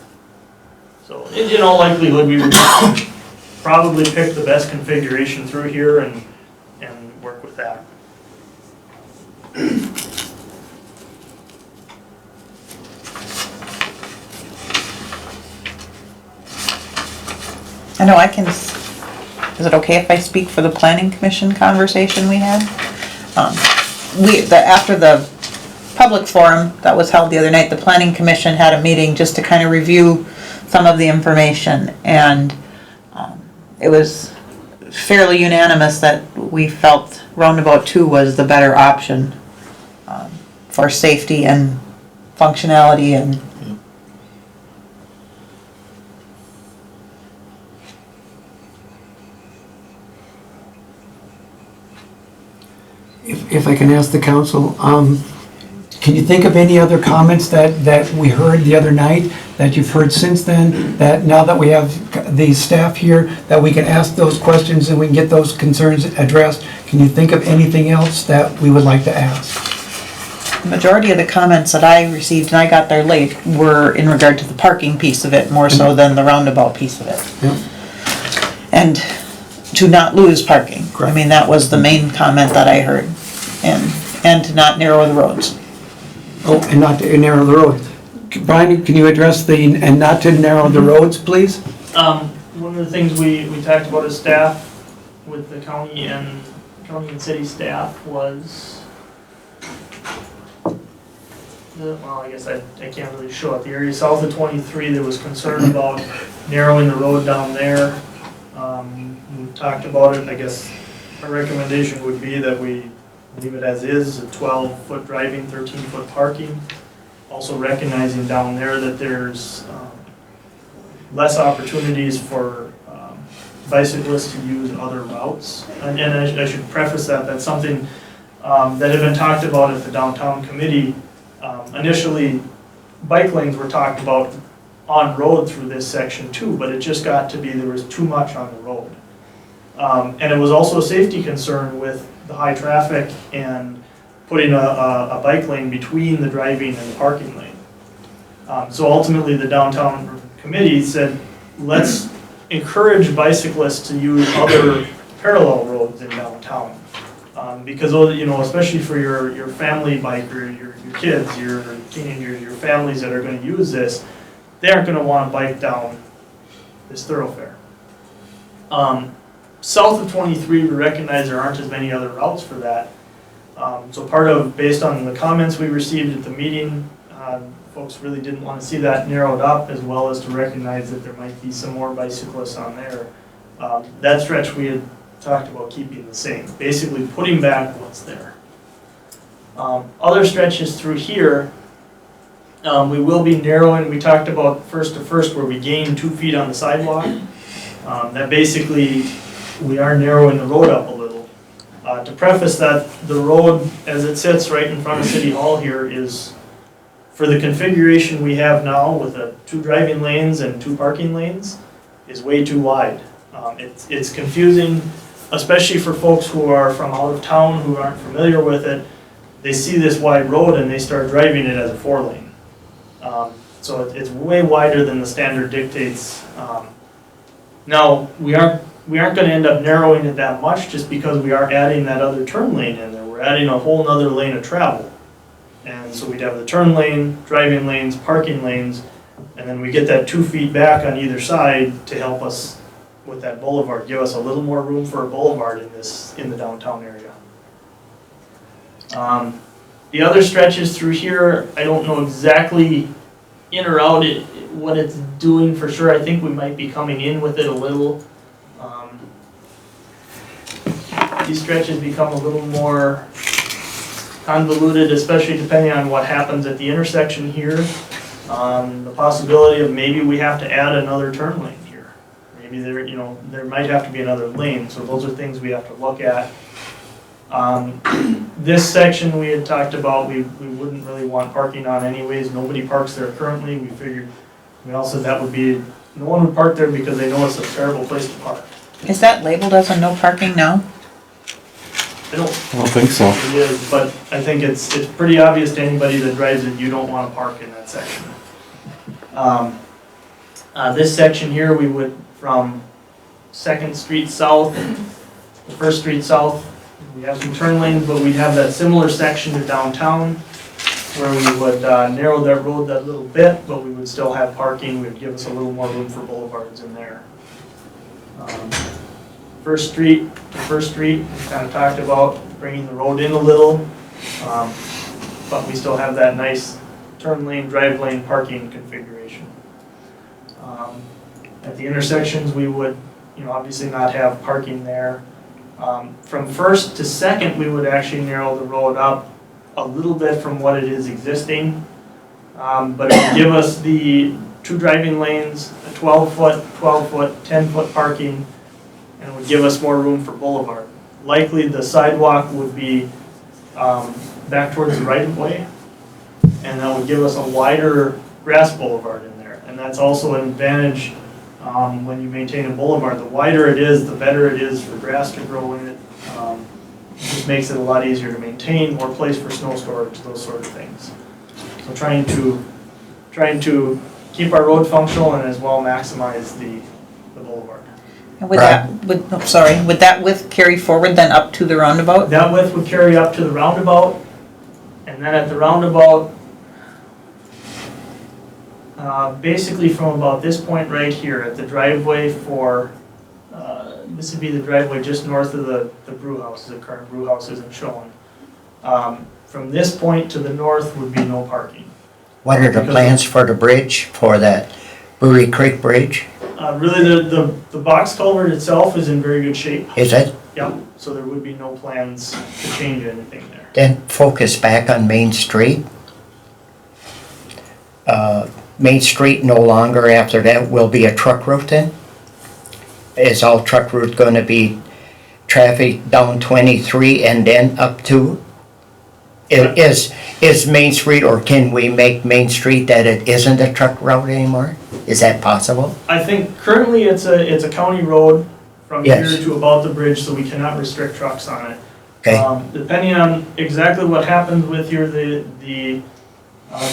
So in all likelihood, we would probably pick the best configuration through here and work with that. I know I can, is it okay if I speak for the planning commission conversation we had? After the public forum that was held the other night, the planning commission had a meeting just to kind of review some of the information, and it was fairly unanimous that we felt Roundabout 2 was the better option for safety and functionality and If I can ask the council, can you think of any other comments that we heard the other night, that you've heard since then, that now that we have the staff here, that we can ask those questions and we can get those concerns addressed? Can you think of anything else that we would like to ask? the majority of the comments that I received, and I got there late, were in regard to the parking piece of it, more so than the roundabout piece of it. Yeah. And to not lose parking. I mean, that was the main comment that I heard. And to not narrow the roads. Oh, and not to narrow the road. Brian, can you address and not to narrow the roads, please? one of the things we talked about as staff with the county and city staff was well, I guess I can't really show it. The area south of 23, there was concern about narrowing the road down there. We talked about it. I guess our recommendation would be that we leave it as is, a 12-foot driving, 13-foot parking. Also recognizing down there that there's less opportunities for bicyclists to use other routes. And I should preface that, that's something that had been talked about at the downtown committee. Initially, bike lanes were talked about on road through this section too, but it just got to be there was too much on the road. And it was also a safety concern with the high traffic and putting a bike lane between the driving and the parking lane. So ultimately the downtown committee said, let's encourage bicyclists to use other parallel roads in downtown. Because, you know, especially for your family biker, your kids, your teenagers, your families that are going to use this, they aren't going to want to bike down this thoroughfare. South of 23, we recognize there aren't as many other routes for that. So based on the comments we received at the meeting, folks really didn't want to see that narrowed up, as well as to recognize that there might be some more bicyclists on there. That stretch we had talked about keeping the same, basically putting back what's there. Other stretches through here, we will be narrowing. We talked about first to first where we gain 2 feet on the sidewalk. That basically, we are narrowing the road up a little. To preface that, the road as it sits right in front of City Hall here is, for the configuration we have now with 2 driving lanes and 2 parking lanes, is way too wide. It's confusing, especially for folks who are from out of town who aren't familiar with it. They see this wide road and they start driving it as a 4-lane. So it's way wider than the standard dictates. Now, we aren't going to end up narrowing it that much just because we are adding that other turn lane in there. We're adding a whole nother lane of travel. And so we'd have the turn lane, driving lanes, parking lanes, and then we get that 2 feet back on either side to help us with that boulevard, give us a little more room for a boulevard in the downtown area. The other stretches through here, I don't know exactly in or out what it's doing for sure. I think we might be coming in with it a little. These stretches become a little more convoluted, especially depending on what happens at the intersection here. The possibility of maybe we have to add another turn lane here. Maybe there might have to be another lane. So those are things we have to look at. This section we had talked about, we wouldn't really want parking on anyways. Nobody parks there currently. We all said that would be, no one would park there because they know it's a terrible place to park. Is that labeled as a no parking now? I don't think so. It is, but I think it's pretty obvious to anybody that drives it, you don't want to park in that section. This section here, we would, from 2nd Street South, the 1st Street South, we have some turn lanes, but we'd have that similar section to downtown where we would narrow that road that little bit, but we would still have parking. We'd give us a little more room for boulevards in there. 1st Street to 1st Street, we kind of talked about bringing the road in a little, but we still have that nice turn lane, drive lane, parking configuration. At the intersections, we would, obviously not have parking there. From 1st to 2nd, we would actually narrow the road up a little bit from what it is existing, but it would give us the 2 driving lanes, a 12-foot, 12-foot, 10-foot parking, and it would give us more room for boulevard. Likely the sidewalk would be back towards the right-of-way, and that would give us a wider grass boulevard in there. And that's also an advantage when you maintain a boulevard. The wider it is, the better it is for grass to grow in it. It just makes it a lot easier to maintain, more place for snow storage, those sort of things. So trying to keep our road functional and as well maximize the boulevard. And would that width carry forward then up to the roundabout? That width would carry up to the roundabout, and then at the roundabout, Basically from about this point right here at the driveway for, this would be the driveway just north of the brew house, the current brew house isn't shown. From this point to the north would be no parking. What are the plans for the bridge, for that Brewery Creek Bridge? Really, the box culvert itself is in very good shape. Is it? Yep, so there would be no plans to change anything there. Then focus back on Main Street. Main Street no longer after that will be a truck route then? Is all truck route gonna be traffic down 23 and then up to? Is Main Street, or can we make Main Street that it isn't a truck route anymore? Is that possible? I think currently it's a county road from here Yes. to about the bridge, so we cannot restrict trucks on it. Okay, Depending on exactly what happens with here, the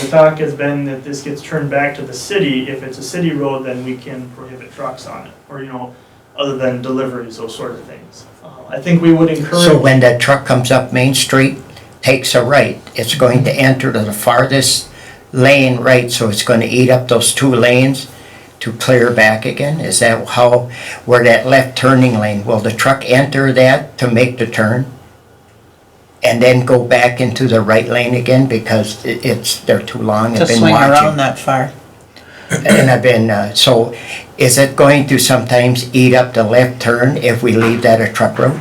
talk has been that this gets turned back to the city. If it's a city road, then we can prohibit trucks on it, or, other than deliveries, those sort of things. I think we would encourage. so when that truck comes up Main Street, takes a right, it's going to enter to the farthest lane right, so it's gonna eat up those 2 lanes to clear back again? Is that how, where that left turning lane, will the truck enter that to make the turn? And then go back into the right lane again because they're too long? To I've been swing around watching. that far. And I've been, so is it going to sometimes eat up the left turn if we leave that a truck road?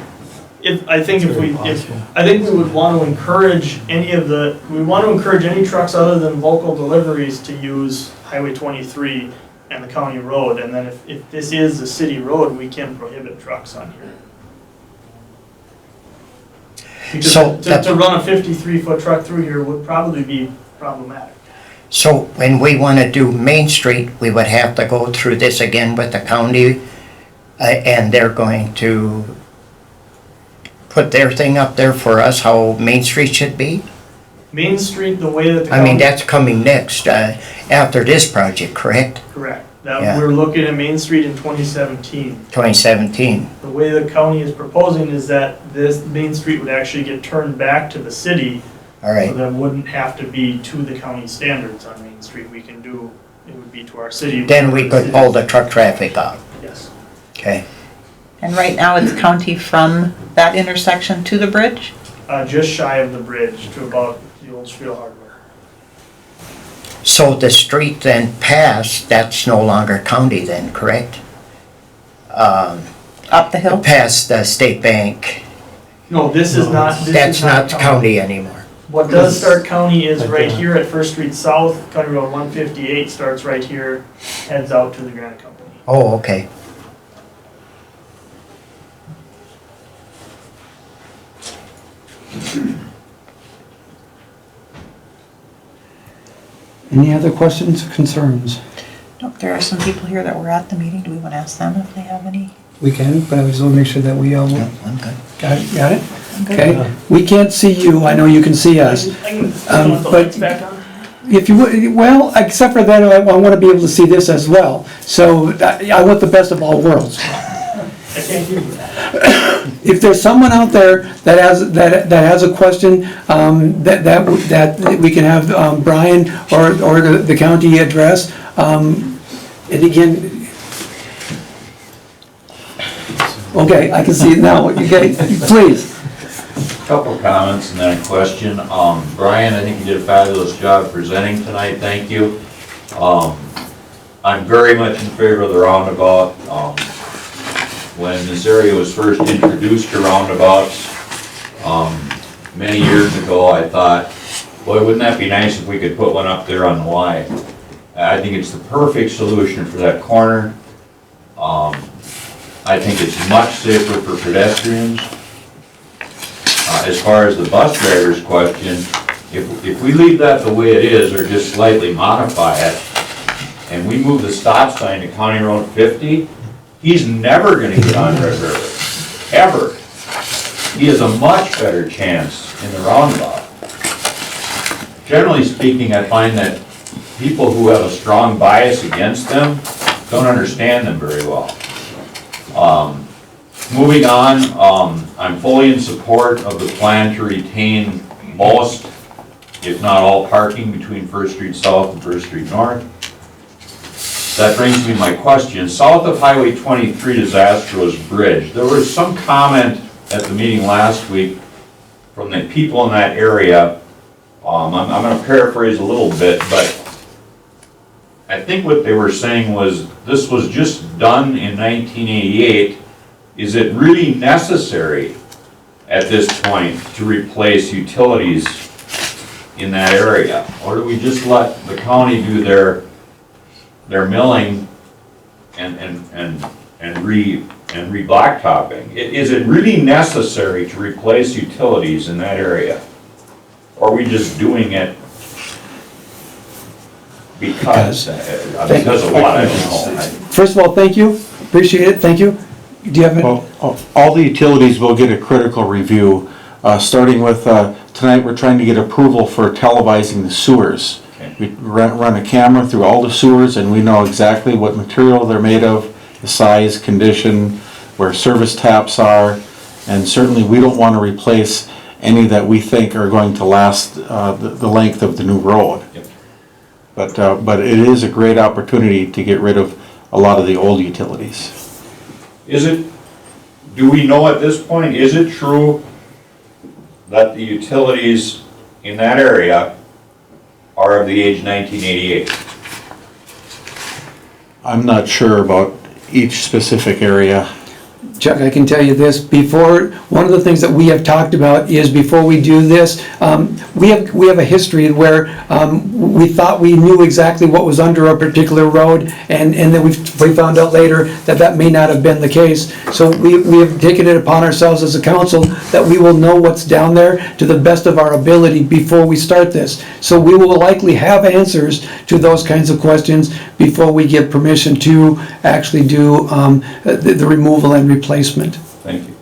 I think we would want to encourage any trucks other than local deliveries to use Highway 23 and the county road, and then if this is a city road, we can prohibit trucks on here. Because So to run a 53-foot truck through here would probably be problematic. So when we want to do Main Street, we would have to go through this again with the county, and they're going to put their thing up there for us, how Main Street should be? Main Street, the way that the I mean, county. that's coming next, after this project, correct? Correct. Yeah. We're looking at Main Street in 2017. 2017. The way the county is proposing is that this Main Street would actually get turned back to the city. All So right. that wouldn't have to be to the county standards on Main Street. It would be to our city. Then we could pull the truck traffic out. Yes. Okay. And right now it's county from that intersection to the bridge? Just shy of the bridge to about the old Spiel Hardware. So the street then past, that's no longer county then, correct? Up the hill? Past the State Bank, No, this is not. This that's is not county anymore. What does start county is right here at First Street South, County Road 158 starts right here, heads out to the Granite Company. Oh, okay. Any other questions or concerns? Nope, there are some people here that were at the meeting. Do we want to ask them if they have any? We can, but I just want to make sure that we all No, I'm good. got it? Okay, we can't see you, I know you can see us. I can put the but- lights back on. If you would, well, except for that, I want to be able to see this as well. So I want the best of all worlds. I can't give you that. If there's someone out there that has a question, that we can have Brian or the county address. And again, okay, I can see it now. Okay, please. Couple comments and then a question. Brian, I think you did a fabulous job presenting tonight, thank you. I'm very much in favor of the roundabout. When this area was first introduced to roundabouts, many years ago, I thought, boy, wouldn't that be nice if we could put one up there on the Y. I think it's the perfect solution for that corner. I think it's much safer for pedestrians. As far as the bus driver's question, if we leave that the way it is or just slightly modify it, and we move the stop sign to County Road 50, he's never gonna get on Red River, ever. He has a much better chance in the roundabout. Generally speaking, I find that people who have a strong bias against them don't understand them very well. Moving on, I'm fully in support of the plan to retain most, if not all, parking between First Street South and First Street North. that brings me to my question. South of Highway 23 Disastrous Bridge, there was some comment at the meeting last week from the people in that area. I'm gonna paraphrase a little bit, but I think what they were saying was, this was just done in 1988. Is it really necessary at this point to replace utilities in that area? Or do we just let the county do their milling and re-blacktopping? Is it really necessary to replace utilities in that area? Or are we just doing it because of what, I don't know. First of all, thank you, appreciate it, thank you. Do you have any? Well, all the utilities will get a critical review, starting with, tonight, we're trying to get approval for televising the sewers. Okay. We run a camera through all the sewers, and we know exactly what material they're made of, the size, condition, where service taps are, and certainly we don't want to replace any that we think are going to last the length of the new road. Yep. But it is a great opportunity to get rid of a lot of the old utilities. Do we know at this point, is it true that the utilities in that area are of the age 1988? I'm not sure about each specific area. Chuck, I can tell you this, one of the things that we have talked about is before we do this, we have a history where we thought we knew exactly what was under a particular road, and then we found out later that may not have been the case. So we have taken it upon ourselves as a council that we will know what's down there to the best of our ability before we start this. So we will likely have answers to those kinds of questions before we give permission to actually do the removal and replacement. Thank you.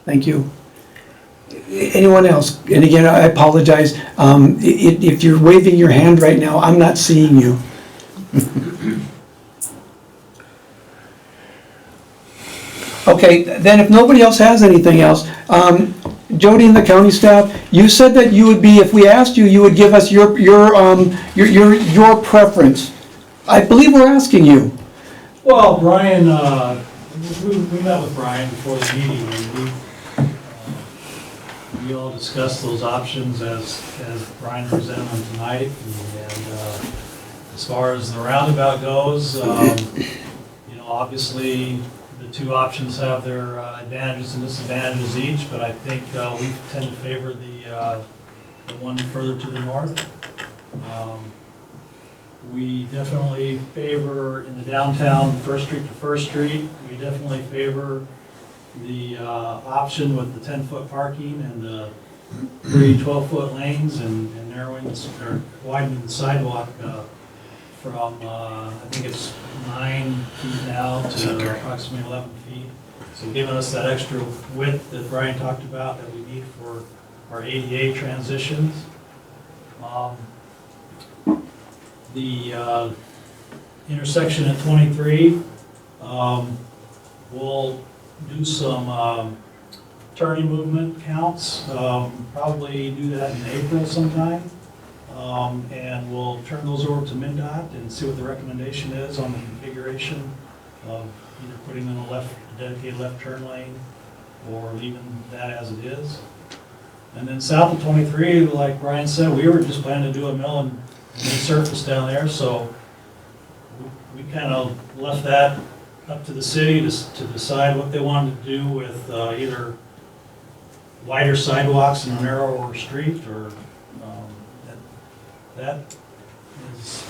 Thank you. Anyone else? And again, I apologize. If you're waving your hand right now, I'm not seeing you. Okay, then if nobody else has anything else, Jody and the county staff, you said that you would be, if we asked you, you would give us your preference. I believe we're asking you. Well, Brian, we met with Brian before the meeting, and we all discussed those options as Brian presented them tonight. And as far as the roundabout goes, obviously the two options have their advantages and disadvantages each, but I think we tend to favor the one further to the north. We definitely favor in the downtown First Street to First Street. We definitely favor the option with the 10-foot parking and the 3 12-foot lanes and narrowing or widening the sidewalk from I think it's 9 feet now to approximately 11 feet. So giving us that extra width that Brian talked about that we need for our ADA transitions. The intersection at 23, we'll do some turning movement counts, probably do that in April sometime. And we'll turn those over to MnDOT and see what the recommendation is on the configuration of either putting in a dedicated left turn lane or leaving that as it is. And then south of 23, like Brian said, we were just planning to do a mill and resurface down there, so we kind of left that up to the city to decide what they wanted to do with either wider sidewalks and a narrower street, or that is,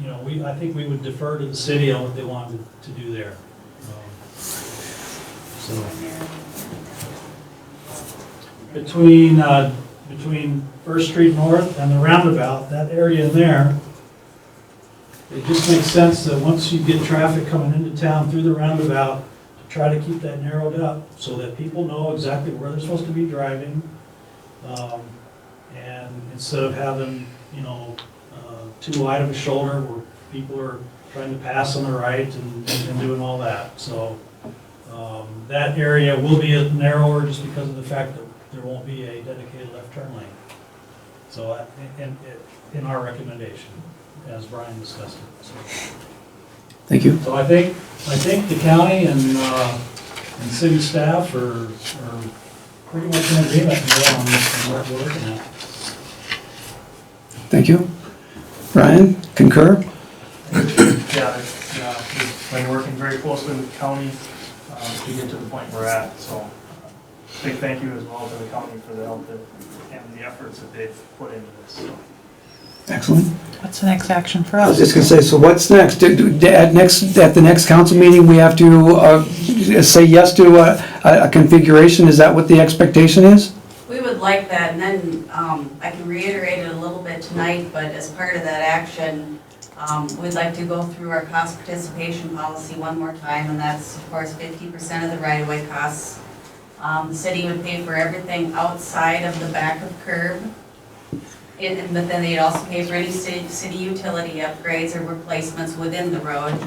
I think we would defer to the city on what they wanted to do there. So between First Street North and the roundabout, that area in there, it just makes sense that once you get traffic coming into town through the roundabout, to try to keep that narrowed up so that people know exactly where they're supposed to be driving. And instead of having, too wide of a shoulder where people are trying to pass on the right and doing all that. So that area will be narrower just because of the fact that there won't be a dedicated left turn lane. So in our recommendation. as Brian discussed it. Thank you. So I think the county and city staff are pretty much in agreement on what we're looking at. Thank you. Brian, concur? Yeah, we've been working very closely with the county to get to the point we're at, so big thank you as well to the county for the help and the efforts that they've put into this. So. Excellent. What's the next action for I was us? just gonna say, so what's next? At the next council meeting, we have to say yes to a configuration? Is that what the expectation is? We would like that, and then I can reiterate it a little bit tonight, but as part of that action, we'd like to go through our cost participation policy one more time, and that's, of course, 50% of the right-of-way costs. The city would pay for everything outside of the back of curb, but then they'd also pay for any city utility upgrades or replacements within the road.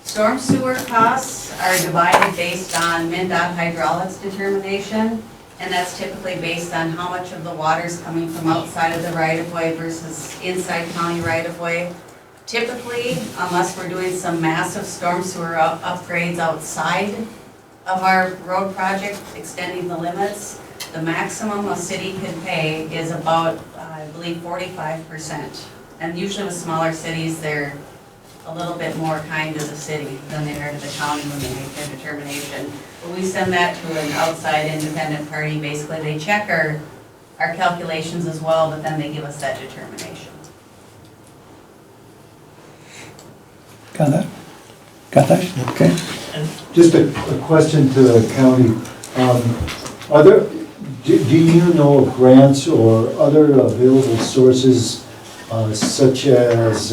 Storm sewer costs are divided based on MnDOT hydraulics determination, and that's typically based on how much of the water's coming from outside of the right-of-way versus inside county right-of-way. Typically, unless we're doing some massive storm sewer upgrades outside of our road project, extending the limits, the maximum a city can pay is about, I believe, 45%. And usually with smaller cities, they're a little bit more kind to the city than they are to the county when they make their determination. But we send that to an outside independent party. Basically, they check our calculations as well, but then they give us that determination. Got that? Got that? Okay. Just a question to the county. Do you know of grants or other available sources such as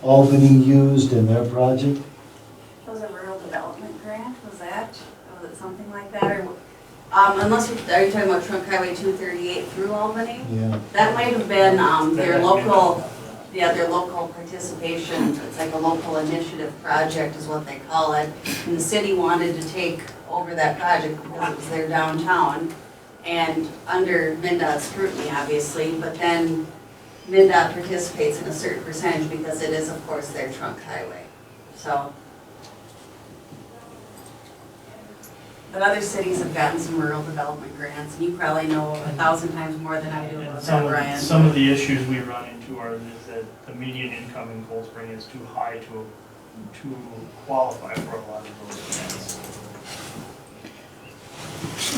Albany used in their project? Was it rural development grant? Was it something like that? Or unless, are you talking about Trunk Highway 238 through Albany? Yeah. That might have been their local participation. It's like a local initiative project is what they call it. And the city wanted to take over that project because it was their downtown and under MnDOT scrutiny, obviously, but then MnDOT participates in a certain percentage because it is, of course, their trunk highway. So, but other cities have gotten some rural development grants, and you probably know 1,000 times more than I do about that, Brian. Some of the issues we run into is that the median income in Cold Spring is too high to qualify for a lot of those grants.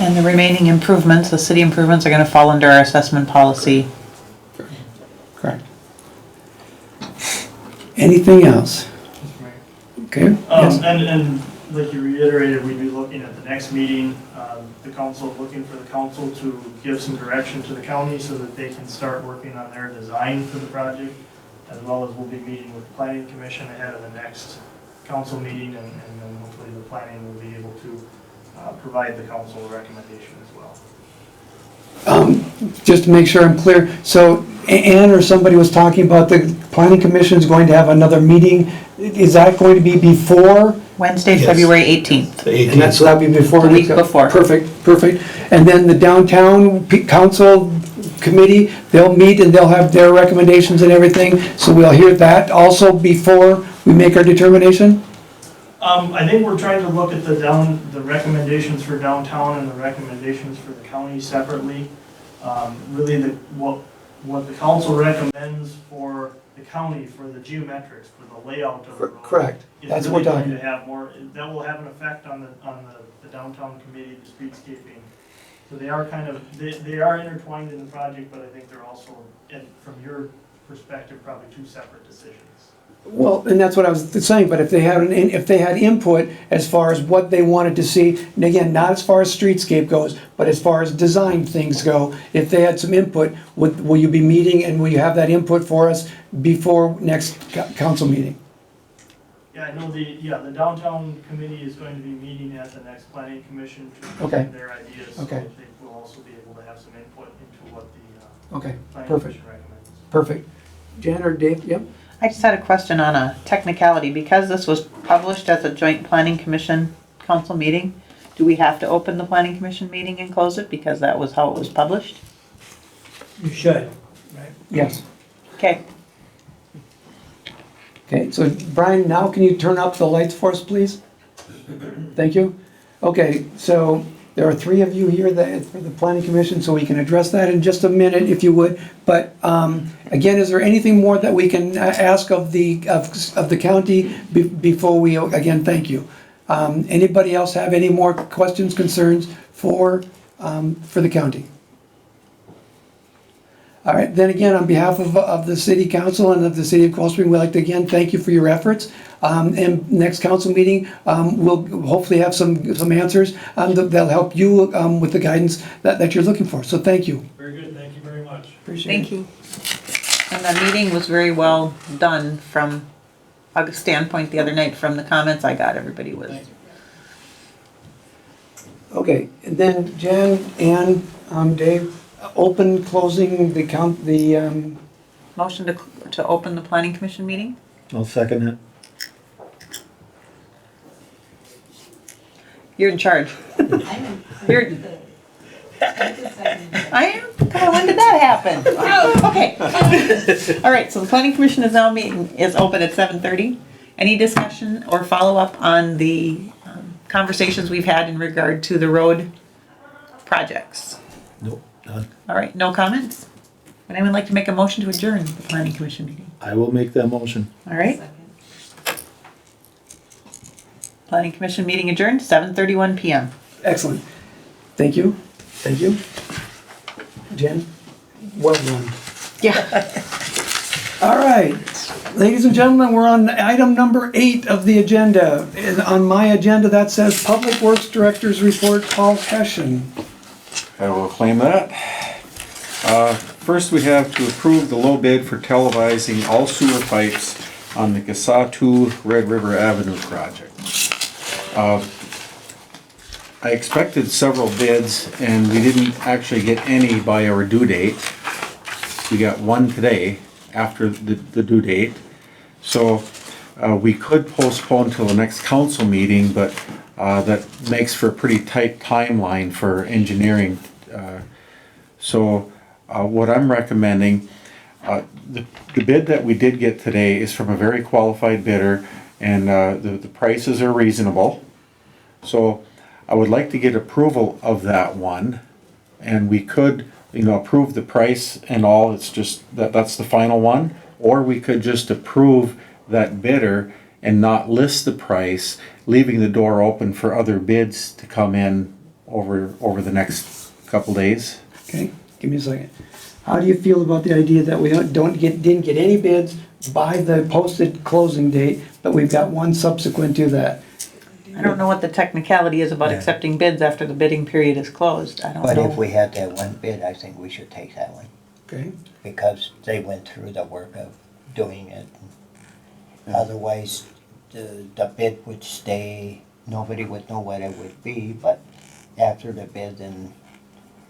And the remaining improvements, the city improvements, are gonna fall under our assessment policy. Correct. Anything else? Okay. Yes. And like you reiterated, we'd be looking at the next meeting, the council, looking for the council to give some direction to the county so that they can start working on their design for the project, as well as we'll be meeting with the planning commission ahead of the next council meeting, and then hopefully the planning will be able to provide the council a recommendation as well. Just to make sure I'm clear, so Ann or somebody was talking about the planning commission is going to have another meeting. Is that going to be before? Wednesday, Yes. February 18th. And that's, that'll be before? The week before. Perfect, perfect. And then the downtown council committee, they'll meet and they'll have their recommendations and everything, so we'll hear that also before we make our determination? I think we're trying to look at the recommendations for downtown and the recommendations for the county separately. Really, what the council recommends for the county, for the geometrics, for the layout of the road. Correct. is That's really what we're going talking. to have more, that will have an effect on the downtown committee, the streetscaping. So they are they are intertwined in the project, but I think they're also, from your perspective, probably two separate decisions. Well, and that's what I was saying, but if they had input as far as what they wanted to see, and again, not as far as streetscape goes, but as far as design things go, if they had some input, will you be meeting and will you have that input for us before next council meeting? Yeah, I know the downtown committee is going to be meeting at the next planning commission to Okay. present their ideas. Okay. So they will also be able to have some input into what the Okay, planning perfect, commission recommends. perfect. Jan or Dave, yep? I just had a question on a technicality. Because this was published as a joint planning commission council meeting, do we have to open the planning commission meeting and close it because that was how it was published? You should. Yes. Okay. Okay, so Brian, now can you turn up the lights for us, please? Thank you. Okay, so there are three of you here for the planning commission, so we can address that in just a minute if you would. But again, is there anything more that we can ask of the county before we, again, thank you. Anybody else have any more questions, concerns for the county? All right, then again, on behalf of the city council and of the city of Cold Spring, we'd like to again thank you for your efforts. And next council meeting, we'll hopefully have some answers that'll help you with the guidance that you're looking for. So thank you. Very good, thank you very much. Appreciate it. Thank you. And the meeting was very well done from a standpoint the other night, from the comments I got, everybody was. Okay, and then Jan and Dave, open, closing the Motion to open the planning commission meeting? I'll second it. You're in charge. You're, I am? Come on, when did that happen? Oh, okay. All right, so the planning commission is now is open at 7:30. Any discussion or follow-up on the conversations we've had in regard to the road projects? Nope, none. All right, no comments? Would anyone like to make a motion to adjourn the planning commission meeting? I will make that motion. All right, planning commission meeting adjourned, 7:31 PM. excellent. Thank you. Thank you. Jen, well done. Yeah. All right, ladies and gentlemen, we're on item number 8 of the agenda. And on my agenda, that says Public Works Director's Report, Paul Hessian. I will claim that. First, we have to approve the low bid for televising all sewer pipes on the Casatu Red River Avenue project. I expected several bids and we didn't actually get any by our due date. We got one today after the due date. So we could postpone till the next council meeting, but that makes for a pretty tight timeline for engineering. So what I'm recommending, the bid that we did get today is from a very qualified bidder, and the prices are reasonable. So I would like to get approval of that one, and we could, approve the price and all. It's just that's the final one, or we could just approve that bidder and not list the price, leaving the door open for other bids to come in over the next couple days. Okay, give me a second. How do you feel about the idea that we didn't get any bids by the posted closing date, but we've got one subsequent to that? I don't know what the technicality is about Yeah. accepting bids after the bidding period is closed. I don't But if know. we had that one bid, I think we should take that one, Okay, because they went through the work of doing it. Otherwise, the bid would stay, nobody would know what it would be, but after the bid, then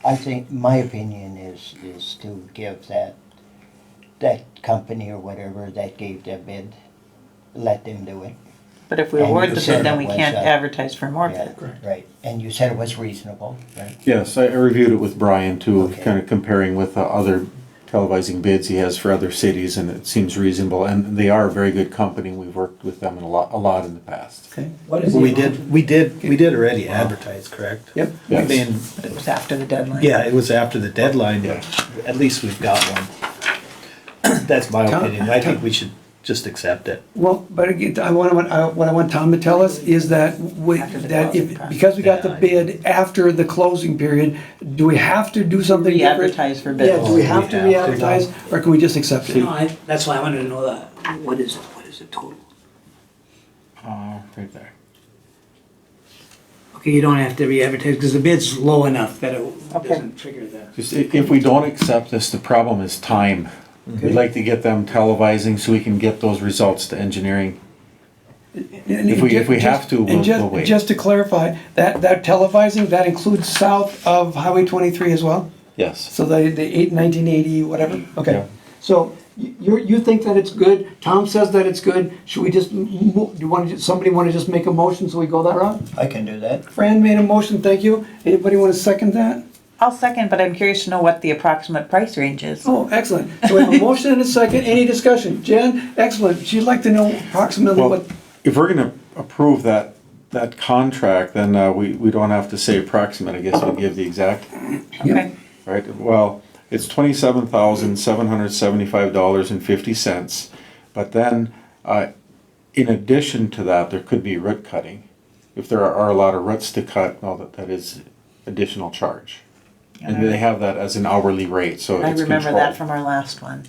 I think, my opinion is to give that company or whatever that gave the bid, let them do it. But if we And award you the said bid, then it we was, can't advertise for more Yeah, bids. right, and you said it was reasonable, right? Yes, I reviewed it with Brian too, Okay. kind of comparing with the other televising bids he has for other cities, and it seems reasonable, and they are a very good company. We've worked with them a lot in the past. okay. What is We the- did already advertise, correct? Yep. I mean, But it was after the deadline. yeah, it was after the deadline, but at least we've got one. That's my Tom- opinion. I think we should just accept it. Well, but again, what I want Tom to tell us is that After the closing process. because we got the bid after the closing period, do we have to do something different? Re-advertise for bids. Yeah, do we have to We have to. re-advertise, or can we just accept it? No, that's why I wanted to know that. What is the total? Right there. Okay, you don't have to re-advertise, because the bid's low enough that it Okay. doesn't trigger that. Just if we don't accept this, the problem is time. We'd like to get them televising so we can get those results to engineering. If we have to, we'll wait. Just to clarify, that televising, that includes south of Highway 23 as well? Yes. So the 1980, whatever? Yeah. Okay. So you think that it's good, Tom says that it's good, should we just, somebody want to just make a motion so we go that route? I can do that. Fran made a motion, thank you. Anybody want to second that? I'll second, but I'm curious to know what the approximate price range is. Oh, excellent. So we have a motion and a second. Any discussion? Jen, excellent. She'd like to know approximately Well, what, if we're gonna approve that contract, then we don't have to say approximate, I guess we'll give the exact, Okay. right? Well, it's $27,775.50, but then, in addition to that, there could be root cutting. If there are a lot of roots to cut, well, that is additional charge. And they have that as an hourly rate, so I it's remember controlled. that from our last one.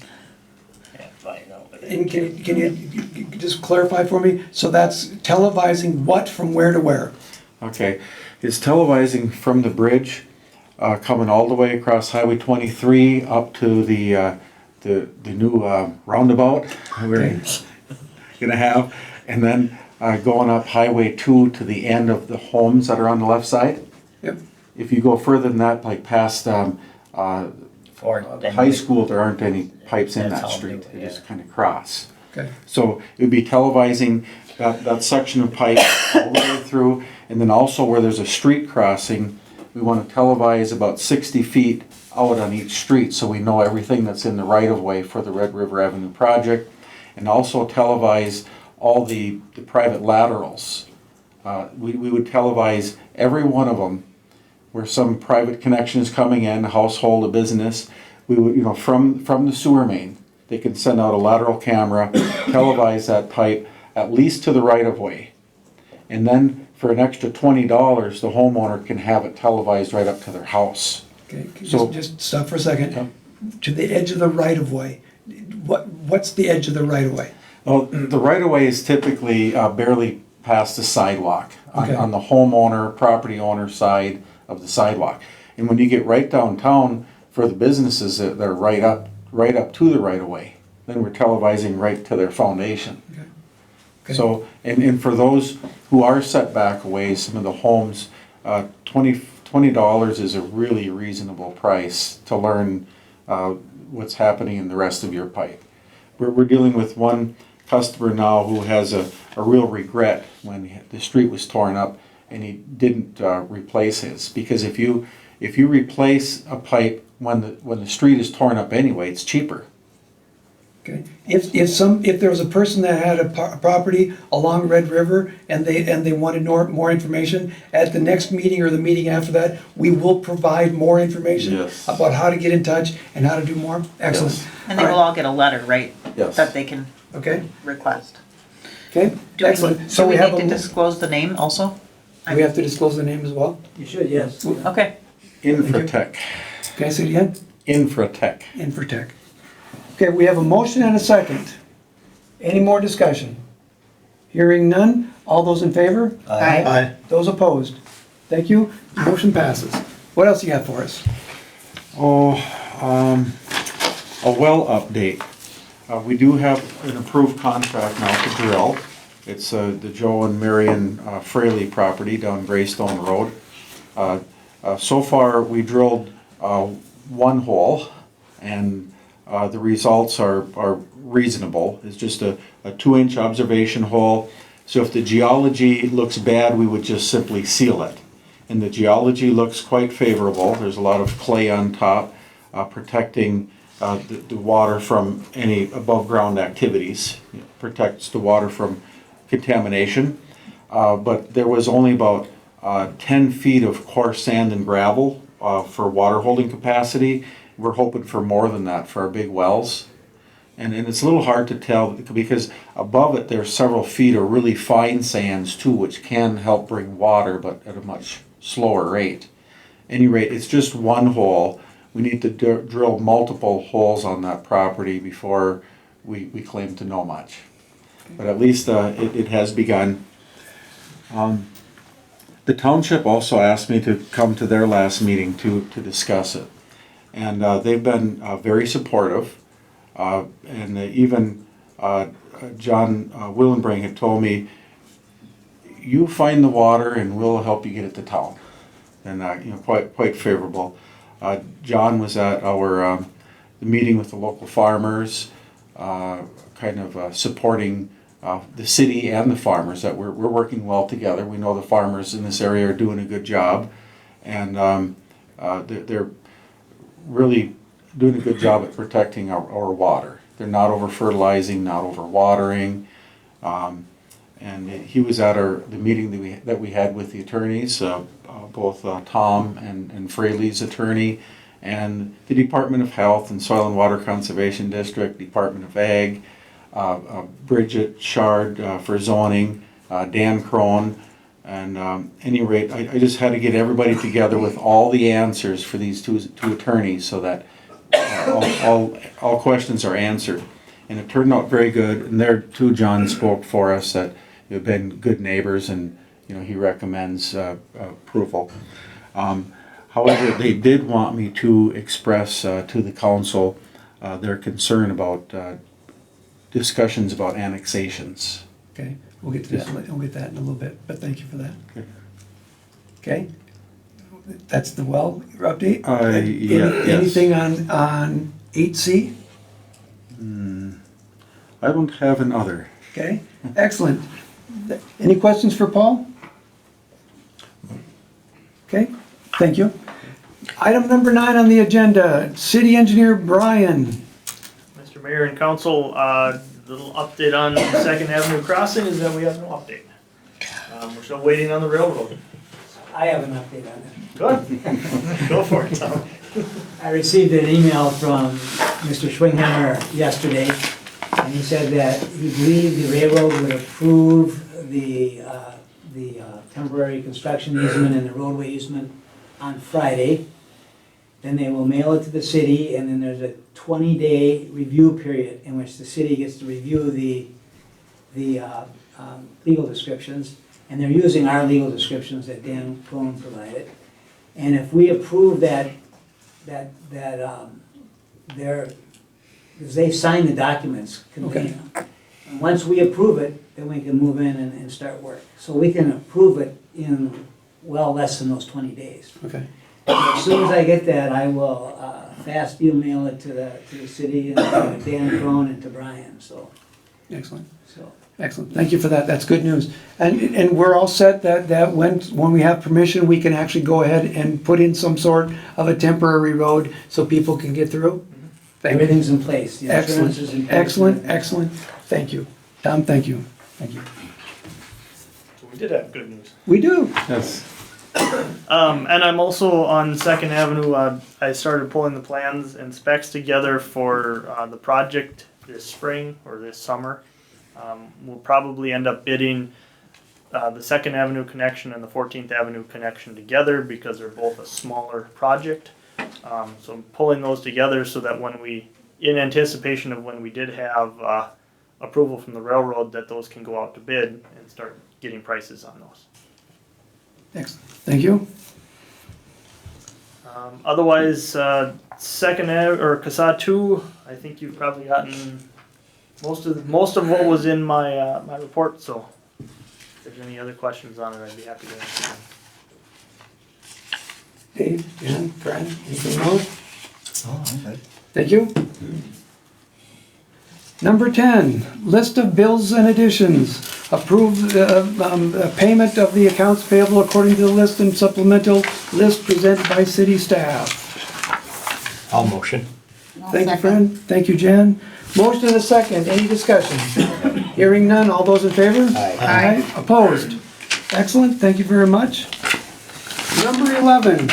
and can you just clarify for me? So that's televising what from where to where? Okay, it's televising from the bridge, coming all the way across Highway 23 up to the new roundabout we're gonna have, and then going up Highway 2 to the end of the homes that are on the left side. Yep. If you go further than that, like past high school, there aren't any pipes in that street. They just kind of cross. Okay. So it'd be televising that section of pipe all the way through, and then also where there's a street crossing, we want to televise about 60 feet out on each street, so we know everything that's in the right-of-way for the Red River Avenue project, and also televise all the private laterals. We would televise every one of them where some private connection is coming in, a household, a business. We would, from the sewer main, they could send out a lateral camera, televise that pipe at least to the right-of-way. And then for an extra $20, the homeowner can have it televised right up to their house. Okay, So- just stop for a second. To the edge of the right of way. What's the edge of the right of way? Well, the right-of-way is typically barely past the sidewalk, Okay. on the homeowner, property owner side of the sidewalk. And when you get right downtown, for the businesses, they're right up to the right-of-way. Then we're televising right to their foundation. Okay. So, and for those who are set back away, some of the homes, $20 is a really reasonable price to learn what's happening in the rest of your pipe. We're dealing with one customer now who has a real regret when the street was torn up and he didn't replace his. Because if you replace a pipe when the street is torn up anyway, it's cheaper. Okay, if there was a person that had a property along Red River and they wanted more information, at the next meeting or the meeting after that, we will provide more information Yes. about how to get in touch and how to do more. Excellent. Yes. And they will all get a letter, right? Yes. That they can Okay, request. okay, Do excellent. we So need we have to disclose the name also? we have to disclose the name as well? You should, yes. Okay. Infratech. Okay, say it again? Infratech. Infratech. Okay, we have a motion and a second. Any more discussion? Hearing none, all those in favor? Aye. Those opposed? Thank you, motion passes. What else you got for us? A well update. We do have an approved contract now to drill. It's the Joe and Marion Fraley property down Greystone Road. So far, we drilled one hole, and the results are reasonable. It's just a 2-inch observation hole. So if the geology looks bad, we would just simply seal it. And the geology looks quite favorable. There's a lot of clay on top, protecting the water from any above ground activities. It protects the water from contamination. But there was only about 10 feet of coarse sand and gravel for water holding capacity. We're hoping for more than that for our big wells. And it's a little hard to tell because above it there's several feet of really fine sands too, which can help bring water, but at a much slower rate. At any rate, it's just one hole. We need to drill multiple holes on that property before we claim to know much. But at least it has begun. The township also asked me to come to their last meeting to discuss it. And they've been very supportive. And even John Willenbring had told me, you find the water and we'll help you get it to town. And quite favorable. John was at our the meeting with the local farmers, supporting the city and the farmers, that we're working well together. We know the farmers in this area are doing a good job, and they're really doing a good job at protecting our water. They're not over fertilizing, not over watering. And he was at the meeting that we had with the attorneys, both Tom and Fraley's attorney, and the Department of Health and Soil and Water Conservation District, Department of Ag, Bridget Shard for zoning, Dan Crone. And any rate, I just had to get everybody together with all the answers for these two attorneys so that all questions are answered. And it turned out very good. And there too, John spoke for us that you've been good neighbors, and he recommends approval. However, they did want me to express to the council their concern about discussions about annexations. Okay, we'll get to that, we'll get that in a little bit, but thank you for that. Okay? That's the well update? Yes. Anything on 8C? I don't have an other. Okay, excellent. Any questions for Paul? Okay, thank you. Item number 9 on the agenda, City Engineer Brian. Mr. Mayor and Council, little update on Second Avenue crossing is that we have no update. We're still waiting on the railroad. I have an update on it. Good. Go for it, Tom. I received an email from Mr. Schwinghammer yesterday, and he said that he believed the railroad would approve the temporary construction easement and the roadway easement on Friday. Then they will mail it to the city, and then there's a 20-day review period in which the city gets to review the legal descriptions, and they're using our legal descriptions that Dan Cohn provided. And if we approve because they sign the documents conveying them. And once we approve it, then we can move in and start work. So we can approve it in well less than those 20 days. Okay. As soon as I get that, I will fast email it to the city and to Dan Crone and to Brian, so. Excellent. So. Excellent, thank you for that, that's good news. And we're all set that when we have permission, we can actually go ahead and put in some sort of a temporary road so people can get through? Thank you. Everything's in place. The insurance Excellent, is in place. excellent, excellent, thank you. Tom, thank you, thank you. So we did have good news. We do. Yes. And I'm also on Second Avenue. I started pulling the plans and specs together for the project this spring or this summer. We'll probably end up bidding the Second Avenue connection and the 14th Avenue connection together because they're both a smaller project. So I'm pulling those together so that in anticipation of when we did have approval from the railroad, that those can go out to bid and start getting prices on those. Excellent, thank you. Otherwise, Second Ave or CASA 2, I think you've probably gotten most of what was in my my report. So, if there's any other questions on it, I'd be happy to answer them. Dave, Jan, Brian, anything else? Oh, okay. Thank you. Number 10, list of bills and additions. Approve payment of the accounts payable according to the list and supplemental list presented by city staff. I'll motion. Thank you, Fran. Thank you, Jan. Motion and a second. Any discussion? Hearing none. All those in favor? Aye. Opposed? Excellent. Thank you very much. Number 11.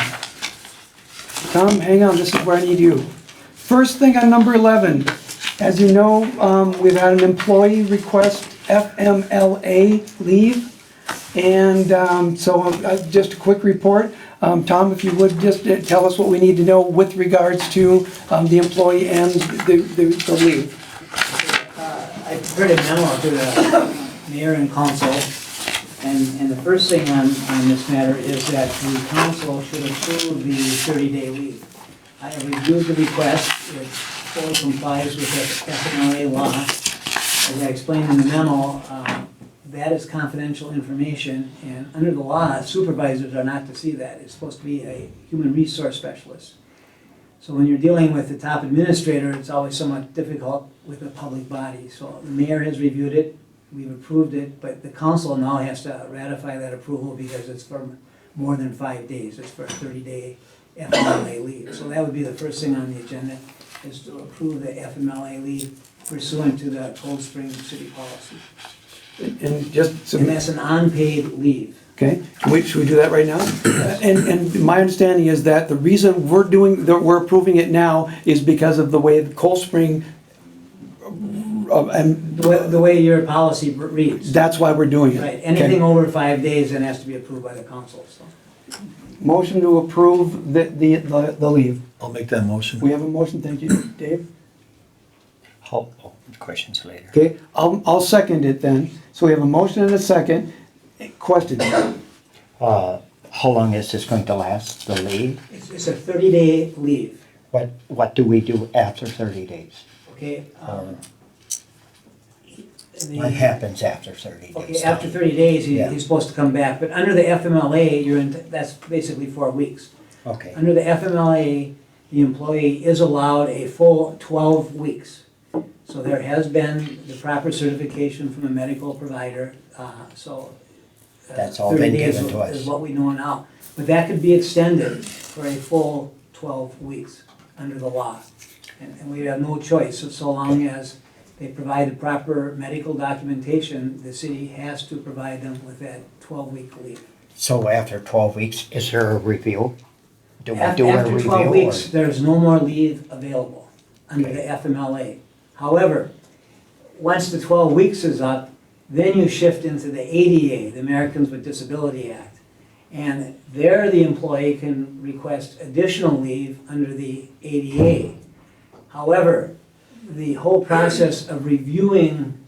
Tom, hang on. This is where I need you. First thing on number 11. As you know, we've had an employee request FMLA leave. And so just a quick report. Tom, if you would just tell us what we need to know with regards to the employee and the leave. I prepared a memo to the mayor and council, and the first thing on this matter is that the council should approve the 30-day leave. I have reviewed the request, it fully complies with the FMLA law. As I explained in the memo, that is confidential information, and under the law, supervisors are not to see that. It's supposed to be a human resource specialist. So when you're dealing with the top administrator, it's always somewhat difficult with a public body. So the mayor has reviewed it, we've approved it, but the council now has to ratify that approval because it's for more than 5 days. It's for a 30-day FMLA leave. So that would be the first thing on the agenda, is to approve the FMLA leave pursuant to the Cold Spring city policy. And just, so- And that's an unpaid leave. okay, should we do that right now? And my understanding is that the reason we're approving it now is because of the way the Cold Spring, and The way your policy reads. that's why we're doing it. Right, Okay. anything over 5 days then has to be approved by the council, so. Motion to approve the leave. I'll make that motion. We have a motion, thank you, Dave. Questions later. Okay, I'll second it then. So we have a motion and a second. Question? How long is this going to last, the leave? It's a 30-day leave, What do we do after 30 days? okay? What happens after 30 days? Okay, after 30 days, Yeah. he's supposed to come back, but under the FMLA, that's basically 4 weeks. Okay, Under the FMLA, the employee is allowed a full 12 weeks. So there has been the proper certification from a medical provider, so. That's all 30 been days given to us. Is what we know now. But that could be extended for a full 12 weeks under the law. And we have no choice, so long as they provide the proper medical documentation, the city has to provide them with that 12-week leave. so after 12 weeks, is there a review? Do we do a After review? 12 or- weeks, there's no more leave available under the FMLA. However, once the 12 weeks is up, then you shift into the ADA, the Americans with Disability Act. And there the employee can request additional leave under the ADA. However, the whole process of reviewing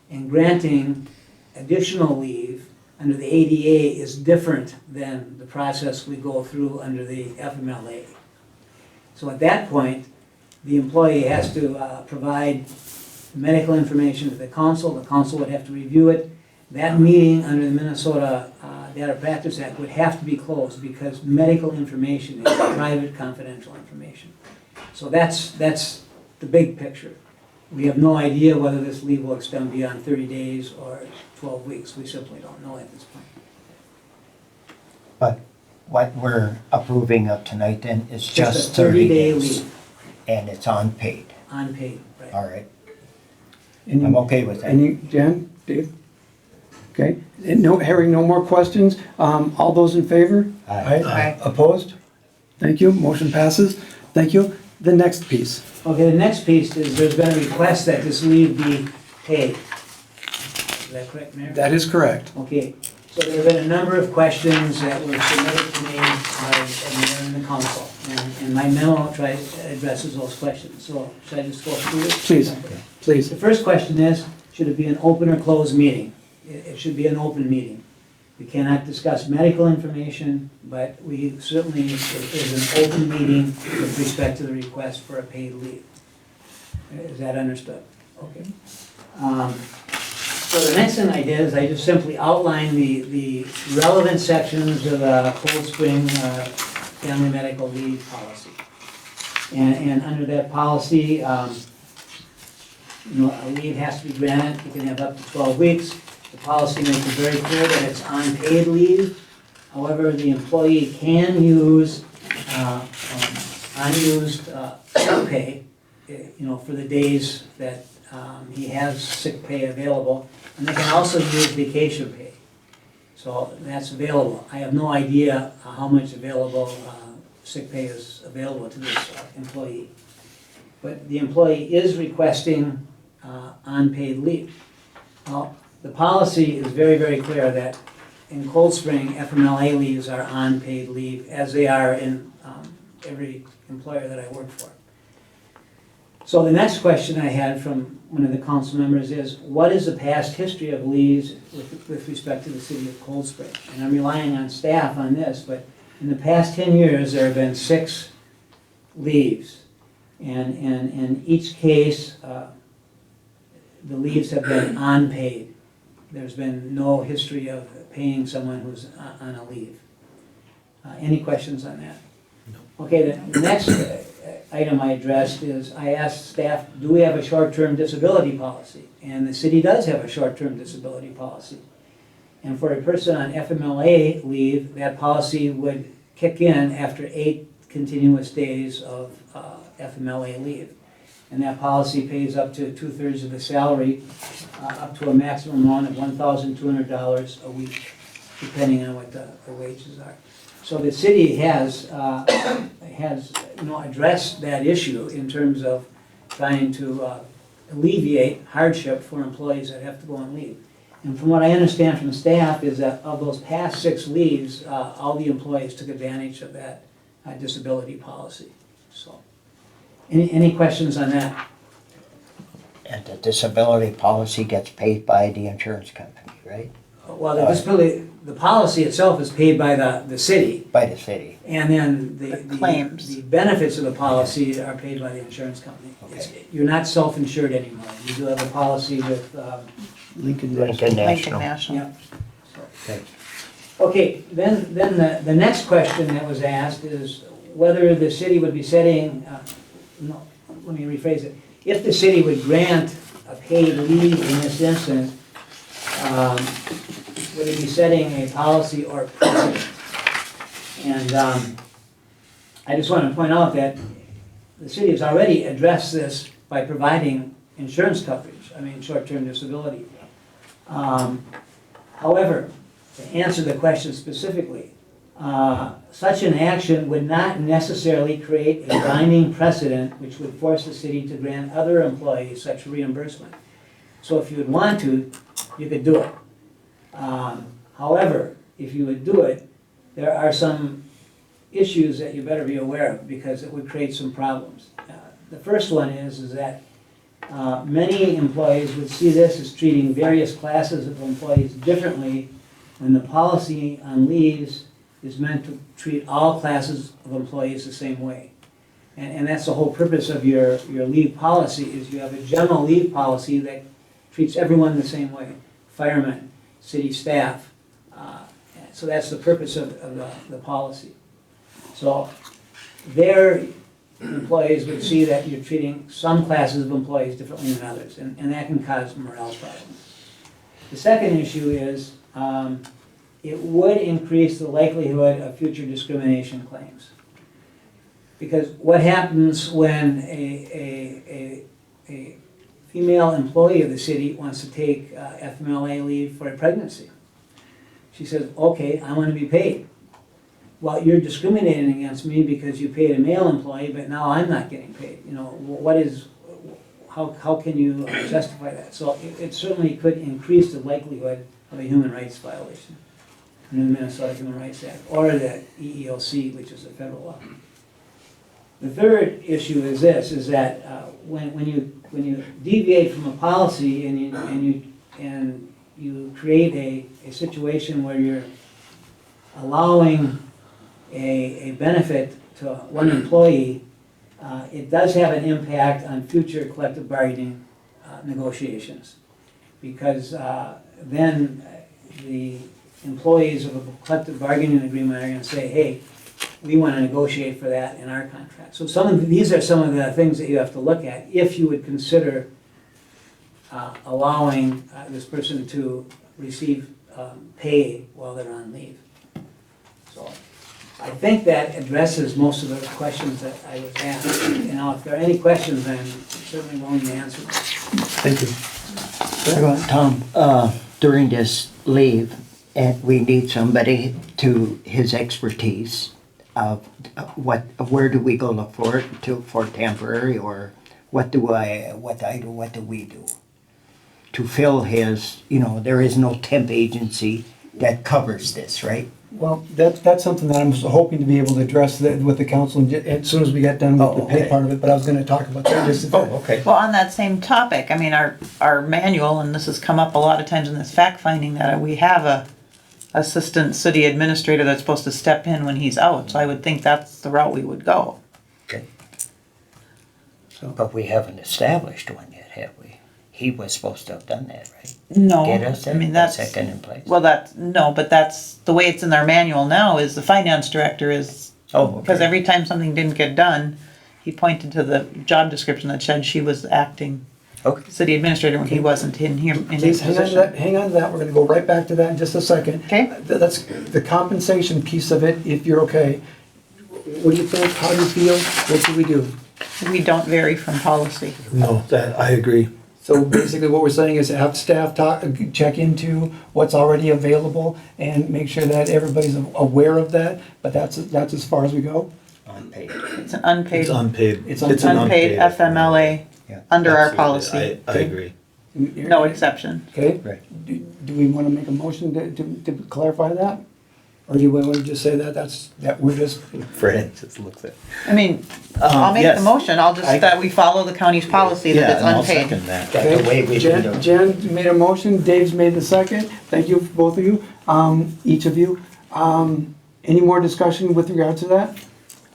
and granting additional leave under the ADA is different than the process we go through under the FMLA. So at that point, the employee has to provide medical information to the council would have to review it. That meeting under the Minnesota Data Practice Act would have to be closed because medical information is private, confidential information. So that's the big picture. We have no idea whether this leave will extend beyond 30 days or 12 weeks. We simply don't know at this point. But what we're approving of tonight then is Just just a 30 30-day days. leave, And it's unpaid. unpaid, right? All right, Any- I'm okay with that. Any, Jen, Dave? Okay, and hearing no more questions, all those in favor? Aye. Opposed? Thank you, motion passes. Thank you. The next piece. Okay, the next piece is there's been a request that this leave be paid. Is that correct, Mayor? That is correct. Okay, so there have been a number of questions that were submitted to me by the mayor and the council. And my memo addresses those questions. So should I just go through it? Please, please. The first question is, should it be an open or closed meeting? It should be an open meeting. We cannot discuss medical information, but we certainly, it is an open meeting with respect to the request for a paid leave. Is that understood? Okay. So the next thing I did is I just simply outlined the relevant sections of the Cold Spring Family Medical Leave Policy. And under that policy, a leave has to be granted, you can have up to 12 weeks. The policy makes it very clear that it's unpaid leave. However, the employee can use unused sick pay, for the days that he has sick pay available. And they can also use vacation pay. So that's available. I have no idea how much available sick pay is available to this employee. But the employee is requesting unpaid leave. Now, the policy is very, very clear that in Cold Spring, FMLA leaves are unpaid leave, as they are in every employer that I work for. So the next question I had from one of the council members is, what is the past history of leaves with respect to the city of Cold Spring? And I'm relying on staff on this, but in the past 10 years, there have been 6 leaves. And in each case, the leaves have been unpaid. There's been no history of paying someone who's on a leave. Any questions on that? No. Okay, the next item I addressed is, I asked staff, do we have a short-term disability policy? And the city does have a short-term disability policy. And for a person on FMLA leave, that policy would kick in after 8 continuous days of FMLA leave. And that policy pays up to 2/3 of the salary, up to a maximum amount of $1,200 a week, depending on what the wages are. So the city has addressed that issue in terms of trying to alleviate hardship for employees that have to go on leave. And from what I understand from staff is that of those past 6 leaves, all the employees took advantage of that disability policy. So, any questions on that? And the disability policy gets paid by the insurance company, right? Well, the disability, the policy itself is paid by the city. By the city. And then the claims. The benefits of the policy are paid by the insurance company. You're not self-insured anymore. You do have a policy with, Lincoln Lincoln National. National. yeah. Okay. Okay, then the next question that was asked is whether the city would be setting, no, let me rephrase it. If the city would grant a paid leave in this instance, would it be setting a policy or precedent? And I just want to point out that the city has already addressed this by providing insurance coverage, I mean short-term disability. However, to answer the question specifically, such an action would not necessarily create a binding precedent which would force the city to grant other employees such reimbursement. So if you would want to, you could do it. However, if you would do it, there are some issues that you better be aware of because it would create some problems. The first one is that many employees would see this as treating various classes of employees differently when the policy on leaves is meant to treat all classes of employees the same way. And that's the whole purpose of your leave policy is you have a general leave policy that treats everyone the same way. Firemen, city staff. So that's the purpose of the policy. So their employees would see that you're treating some classes of employees differently than others, and that can cause morale problems. The second issue is it would increase the likelihood of future discrimination claims. Because what happens when a female employee of the city wants to take FMLA leave for a pregnancy? She says, okay, I want to be paid. Well, you're discriminating against me because you paid a male employee, but now I'm not getting paid. You know, how can you justify that? So it certainly could increase the likelihood of a human rights violation under the Minnesota Human Rights Act, or the EEOC, which is a federal law. The third issue is this, is that when you deviate from a policy and you create a situation where you're allowing a benefit to one employee, it does have an impact on future collective bargaining negotiations. Because then the employees of a collective bargaining agreement are going to say, hey, we want to negotiate for that in our contract. So these are some of the things that you have to look at if you would consider allowing this person to receive pay while they're on leave. So I think that addresses most of the questions that I was asked. You know, if there are any questions, I'm certainly willing to answer them. Thank you. Tom, during this leave, we need somebody to his expertise of where do we go look for it for temporary, or what do we do to fill his, you know, there is no temp agency that covers this, right? Well, that's something that I'm hoping to be able to address with the council as soon as we get done with the pay part of it, but I was gonna talk about that just a bit. Okay. Well, on that same topic, I mean, our manual, and this has come up a lot of times in this fact finding, that we have a assistant city administrator that's supposed to step in when he's out, so I would think that's the route we would go. Okay. But we haven't established one yet, have we? He was supposed to have done that, right? No, Get us I mean, a that's, second in place. well, but that's, the way it's in our manual now is the finance director is, Oh, because okay. every time something didn't get done, he pointed to the job description that said she was acting Okay. city administrator when he wasn't in his Please position. hang on to that, we're gonna go right back to that in just a second. Okay. That's the compensation piece of it, if you're okay. What do you think? How do you feel? What should we do? We don't vary from policy. No, that, I agree. So basically what we're saying is have staff talk, check into what's already available and make sure that everybody's aware of that, but that's as far as we go? Unpaid. It's an unpaid, It's unpaid. It's it's unpaid FMLA Yeah. under our Absolutely. policy. I agree. No exception. Okay? Right. Do we want to make a motion to clarify that? Or do we want to just say that we're just, Fred just looks at. I mean, I'll make the yes. motion, I'll just, I- that we follow the county's policy that Yeah, it's and I'll unpaid. second that. That's the way we can do it. Jen made a motion, Dave's made the second. Thank you, both of you, each of you. Any more discussion with regard to that?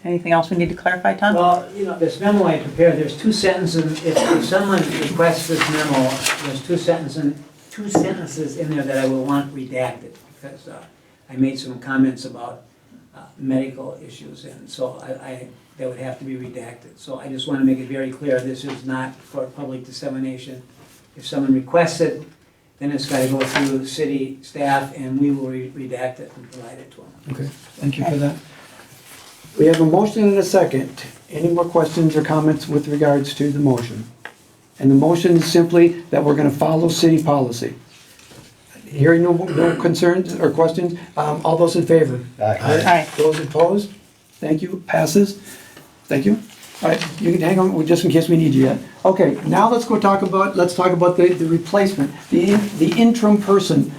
Anything else we need to clarify, Tom? Well, you know, this memo I prepared, there's two sentences, if someone requests this memo, there's two sentences in there that I will want redacted, because I made some comments about medical issues, and so that would have to be redacted. So I just want to make it very clear, this is not for public dissemination. If someone requests it, then it's got to go through city staff, and we will redact it and provide it to them. Okay, thank you for that. We have a motion and a second. Any more questions or comments with regards to the motion? And the motion is simply that we're going to follow city policy. Hearing no concerns or questions, all those in favor? Aye. Those opposed? Thank you, passes. Thank you. All right, you can hang on, just in case we need you yet. Okay, now let's talk about the replacement, the interim person.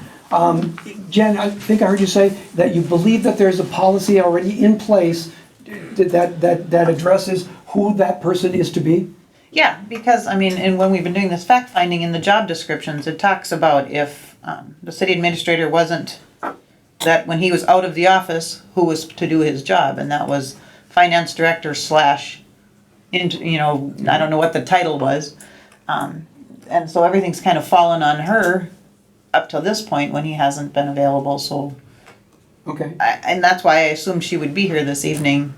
Jen, I think I heard you say that you believe that there's a policy already in place that addresses who that person is to be? Yeah, because, I mean, and when we've been doing this fact finding in the job descriptions, it talks about if the city administrator wasn't, that when he was out of the office, who was to do his job, and that was finance director slash, you know, I don't know what the title was. And so everything's kind of fallen on her up till this point when he hasn't been available, so. Okay. And that's why I assumed she would be here this evening,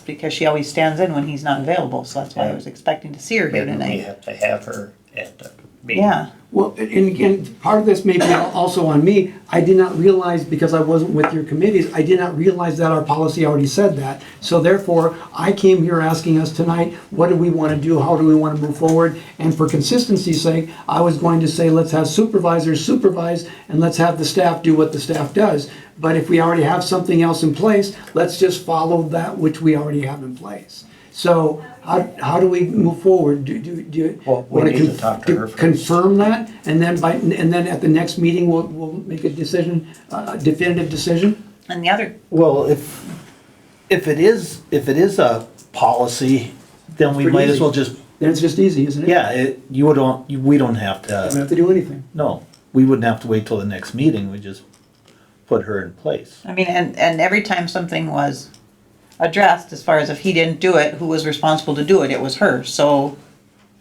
because she always stands in when he's not available, so that's why I was expecting to see her here Maybe we tonight. have to have her at the meeting. Yeah, Well, and again, part of this may be also on me. I did not realize, because I wasn't with your committees, I did not realize that our policy already said that. So therefore, I came here asking us tonight, what do we want to do? How do we want to move forward? And for consistency's sake, I was going to say, let's have supervisors supervise and let's have the staff do what the staff does. But if we already have something else in place, let's just follow that which we already have in place. So how do we move forward? Do you Well, we wanna need to talk to her first. confirm that, and then at the next meeting, we'll make a decision, a definitive decision? and the other, Well, if it is a policy, then we Pretty might as easy. well just, Then it's just easy, isn't it? yeah, we don't have Don't to, have to do anything. no, we wouldn't have to wait till the next meeting, we just put her in place. I mean, and every time something was addressed, as far as if he didn't do it, who was responsible to do it, it was her, so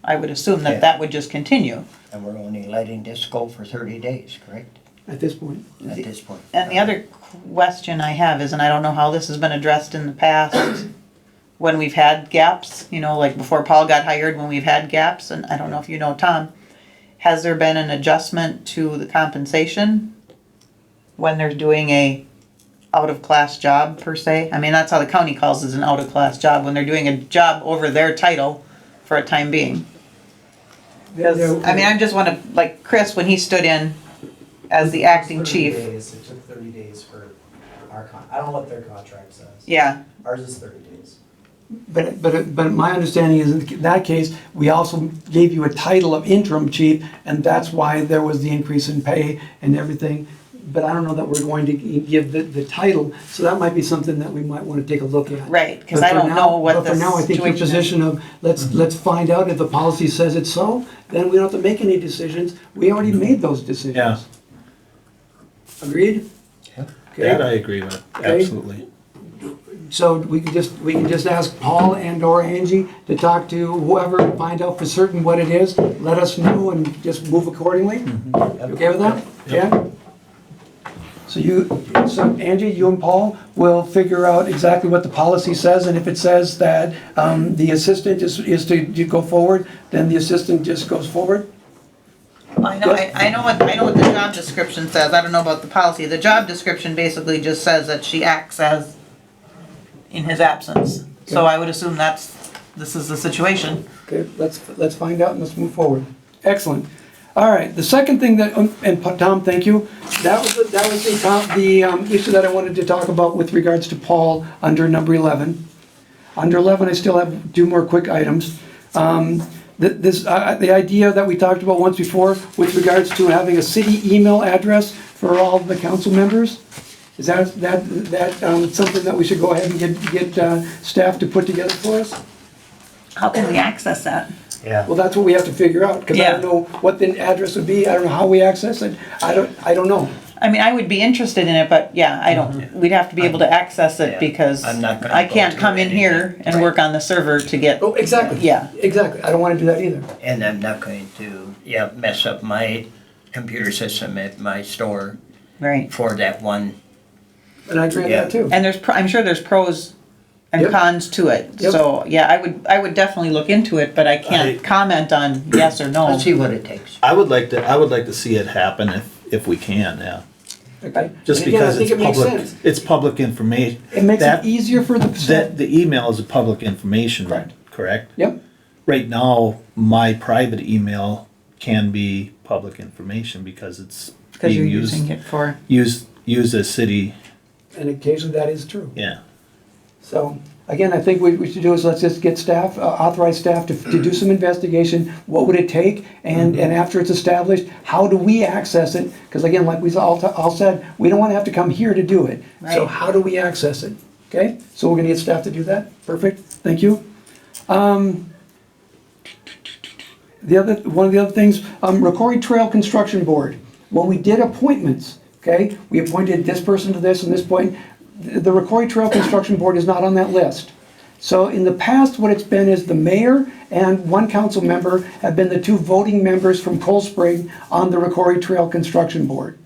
I would assume Yeah. that that would just continue. And we're only letting this go for 30 days, correct? At this point. At this point. And the other question I have is, and I don't know how this has been addressed in the past, when we've had gaps, you know, like before Paul got hired, when we've had gaps, and I don't know if you know, Tom, has there been an adjustment to the compensation when they're doing a out-of-class job, per se? I mean, that's how the county calls it, an out-of-class job, when they're doing a job over their title for a time being. I mean, I just wanna, like Chris, when he stood in as the acting 30 chief, days. It took 30 days for our I don't know what their contract says. yeah, Ours is 30 days. But my understanding is in that case, we also gave you a title of interim chief, and that's why there was the increase in pay and everything. But I don't know that we're going to give the title, so that might be something that we might want to take a look at. right, cause But I for don't now- know what But the for now, I think your situation is. position of, let's find out if the policy says it's so, then we don't have to make any decisions. We already made those decisions. Yeah. Agreed? Yeah. That Okay, I agree with, Okay. absolutely. so we can just ask Paul and or Angie to talk to whoever, and find out for certain what it is, let us know and just move accordingly. Mm-hmm. You okay with that? Yeah? So Angie, you and Paul will figure out exactly what the policy says, and if it says that the assistant is to go forward, then the assistant just goes forward? I know, I know what the job description says, I don't know about the policy, the job description basically just says that she acts as in his absence. So I would assume this is the situation. Okay, let's find out and let's move forward. Excellent. All right, the second thing that, and Tom, thank you. That was the issue that I wanted to talk about with regards to Paul under number 11. Under 11, I still have 2 more quick items. The idea that we talked about once before with regards to having a city email address for all the council members. Is that something that we should go ahead and get staff to put together for us? How can we access that? Yeah. Well, that's what we have to figure out, because I don't know what the address would be, I don't know how we access it, I don't know. I mean, I would be interested in it, but yeah, I don't, we'd have to be able to access it because I'm not gonna I go can't through come in anything. here and work on the server to get, Oh, exactly. Yeah. Exactly, I don't wanna do that either. And I'm not going to, mess up my computer system at my store right. for that one. And I grant that too. And I'm sure there's pros and Yep. cons to it. Yep. So, yeah, I would definitely look into it, but I can't comment on yes or no. Let's see what it takes. I would like to see it happen if we can, yeah. Okay. Just And again, I because think it's it makes public, sense. it's public information. It makes it That- easier for the. The email is a public information, Correct. correct? Yep, Right now, my private email can be public information because it's Because you're being using it for, used as city, and occasionally that is true. yeah. So, again, I think what we should do is let's just get staff, authorize staff to do some investigation. What would it take? And after it's established, how do we access it? Because again, like we all said, we don't want to have to come here to do it. So Right. how do we access it? Okay, so we're gonna get staff to do that. Perfect, thank you. One of the other things, Rocori Trail Construction Board. When we did appointments, okay, we appointed this person to this and this point. The Rocori Trail Construction Board is not on that list. So in the past, what it's been is the mayor and 1 council member have been the 2 voting members from Cold Spring on the Rocori Trail Construction Board.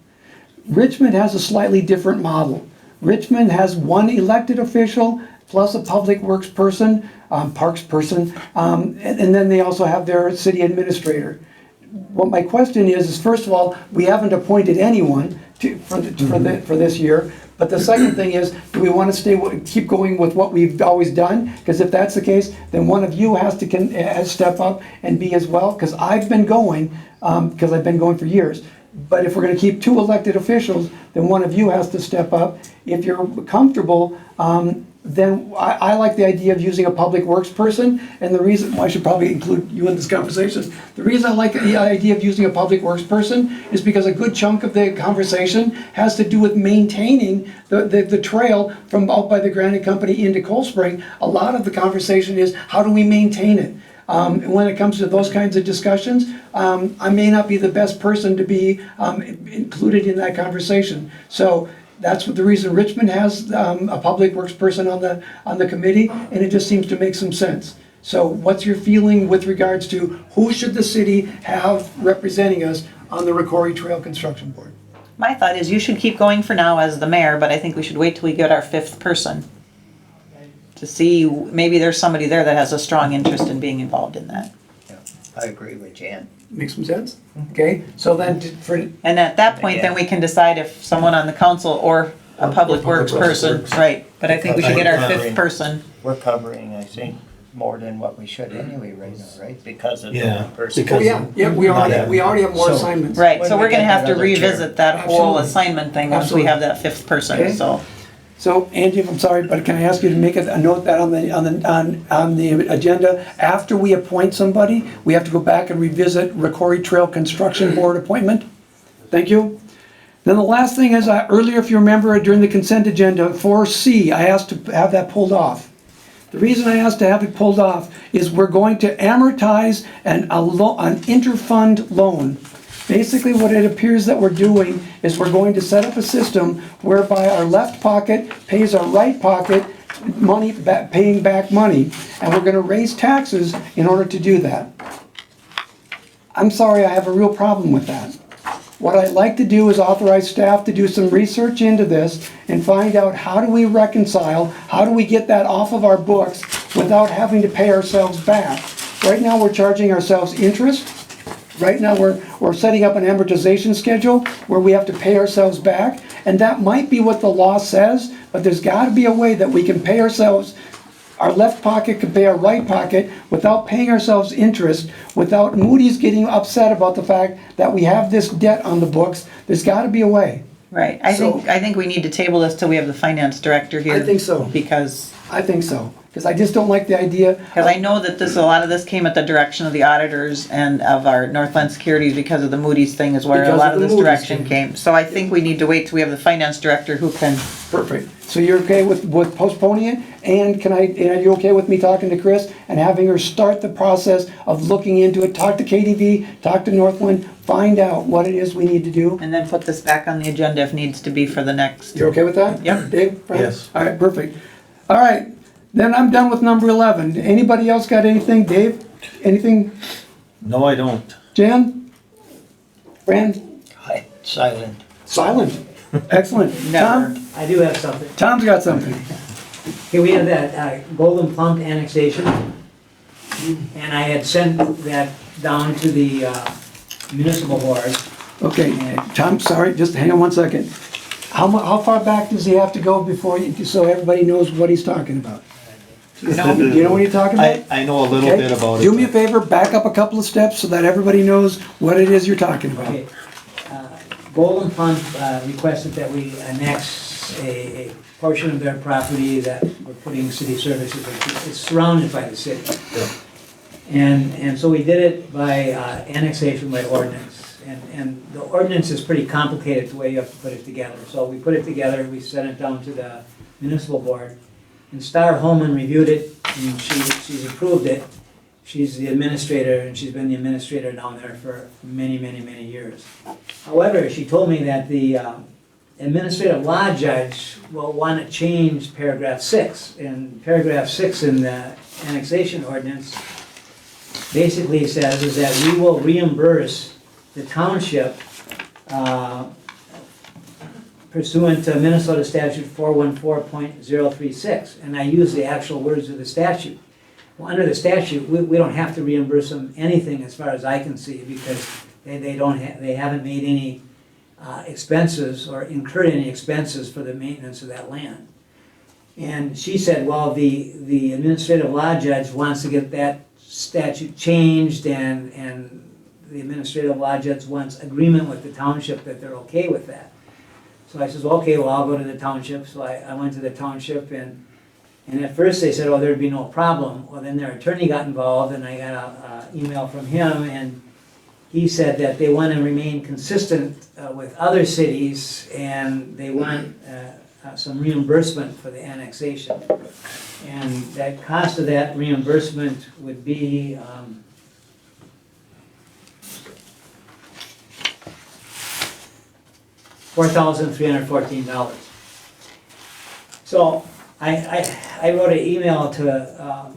Richmond has a slightly different model. Richmond has 1 elected official plus a public works person, parks person, and then they also have their city administrator. What my question is first of all, we haven't appointed anyone for this year. But the second thing is, do we want to keep going with what we've always done? Because if that's the case, then one of you has to step up and be as well. Because I've been going, because I've been going for years. But if we're going to keep 2 elected officials, then one of you has to step up. If you're comfortable, then I like the idea of using a public works person, and the reason, well, I should probably include you in this conversation. The reason I like the idea of using a public works person is because a good chunk of the conversation has to do with maintaining the trail from out by the Granite Company into Cold Spring. A lot of the conversation is, how do we maintain it? When it comes to those kinds of discussions, I may not be the best person to be included in that conversation. So that's what the reason Richmond has a public works person on the committee, and it just seems to make some sense. So what's your feeling with regards to who should the city have representing us on the Rocori Trail Construction Board? my thought is you should keep going for now as the mayor, but I think we should wait till we get our 5th person. To see, maybe there's somebody there that has a strong interest in being involved in that. I agree with Jan. Makes some sense? Okay, so then And at that point, then we can decide if someone on the council or a public works person, right, but I think we should get our 5th person. We're covering, I think, more than what we should anyway right now, right? Because of the Yeah, one person. because- yeah, we already have more So- assignments. Right, When so we we're gonna get have to that other chair. revisit that whole Absolutely. assignment thing once we Absolutely. have that 5th person, Okay. so. So Angie, I'm sorry, but can I ask you to make a note that on the agenda, after we appoint somebody, we have to go back and revisit Rocori Trail Construction Board appointment? Thank you. Then the last thing is, earlier, if you remember, during the consent agenda, 4C, I asked to have that pulled off. The reason I asked to have it pulled off is we're going to amortize an interfund loan. Basically, what it appears that we're doing is we're going to set up a system whereby our left pocket pays our right pocket money, paying back money, and we're gonna raise taxes in order to do that. I'm sorry, I have a real problem with that. What I'd like to do is authorize staff to do some research into this and find out how do we reconcile, how do we get that off of our books without having to pay ourselves back. Right now, we're charging ourselves interest. Right now, we're setting up an amortization schedule where we have to pay ourselves back, And that might be what the law says, but there's gotta be a way that we can pay ourselves, our left pocket can pay our right pocket without paying ourselves interest, without Moody's getting upset about the fact that we have this debt on the books. There's gotta be a way. Right, I think we need to table this till we have the finance director here. I think so. Because I think so, because I just don't like the idea. I know that a lot of this came at the direction of the auditors and of our Northland Securities because of the Moody's thing is where a Because lot of of the this Moody's direction thing. came. So I think we need to wait till we have the finance director who can, Perfect. So you're okay with postponing it? And are you okay with me talking to Chris and having her start the process of looking into it? Talk to KDV, talk to Northland, find out what it is we need to do. and then put this back on the agenda if needs to be for the next. You're okay with that? Yep. Dave? Frank? Yes. All right, perfect. All right, then I'm done with number 11. Anybody else got anything? Dave? Anything? No, I don't. Jan? Fran? Silent. Silent. Excellent. Never. Tom? I do have something. Tom's got something. Okay, we have that Golden Plum annexation, and I had sent that down to the municipal board. Okay, Tom, sorry, just hang on one second. How far back does he have to go before, so everybody knows what he's talking about? Do you know what you're talking about? I know a little Okay. bit about it. Do me a favor, back up a couple of steps so that everybody knows what it is you're talking about. Okay, Golden Plum requested that we annex a portion of their property that we're putting city services into. It's surrounded by the city. And so we did it by annexation by ordinance. And the ordinance is pretty complicated the way you have to put it together. So we put it together, we sent it down to the municipal board. And Star Holman reviewed it, and she's approved it. She's the administrator, and she's been the administrator down there for many, many, many years. However, she told me that the administrative law judge will want to change paragraph 6. And paragraph 6 in the annexation ordinance basically says is that we will reimburse the township pursuant to Minnesota statute 414.036. And I use the actual words of the statute. Well, under the statute, we don't have to reimburse them anything as far as I can see, because they haven't made any expenses or incurred any expenses for the maintenance of that land. And she said, well, the administrative law judge wants to get that statute changed, and the administrative law judge wants agreement with the township that they're okay with that. So I says, well, okay, well, I'll go to the township. So I went to the township, and at first they said, oh, there'd be no problem. Well, then their attorney got involved, and I got an email from him, and he said that they want to remain consistent with other cities, and they want some reimbursement for the annexation. And that cost of that reimbursement would be $4,314. So I wrote an email to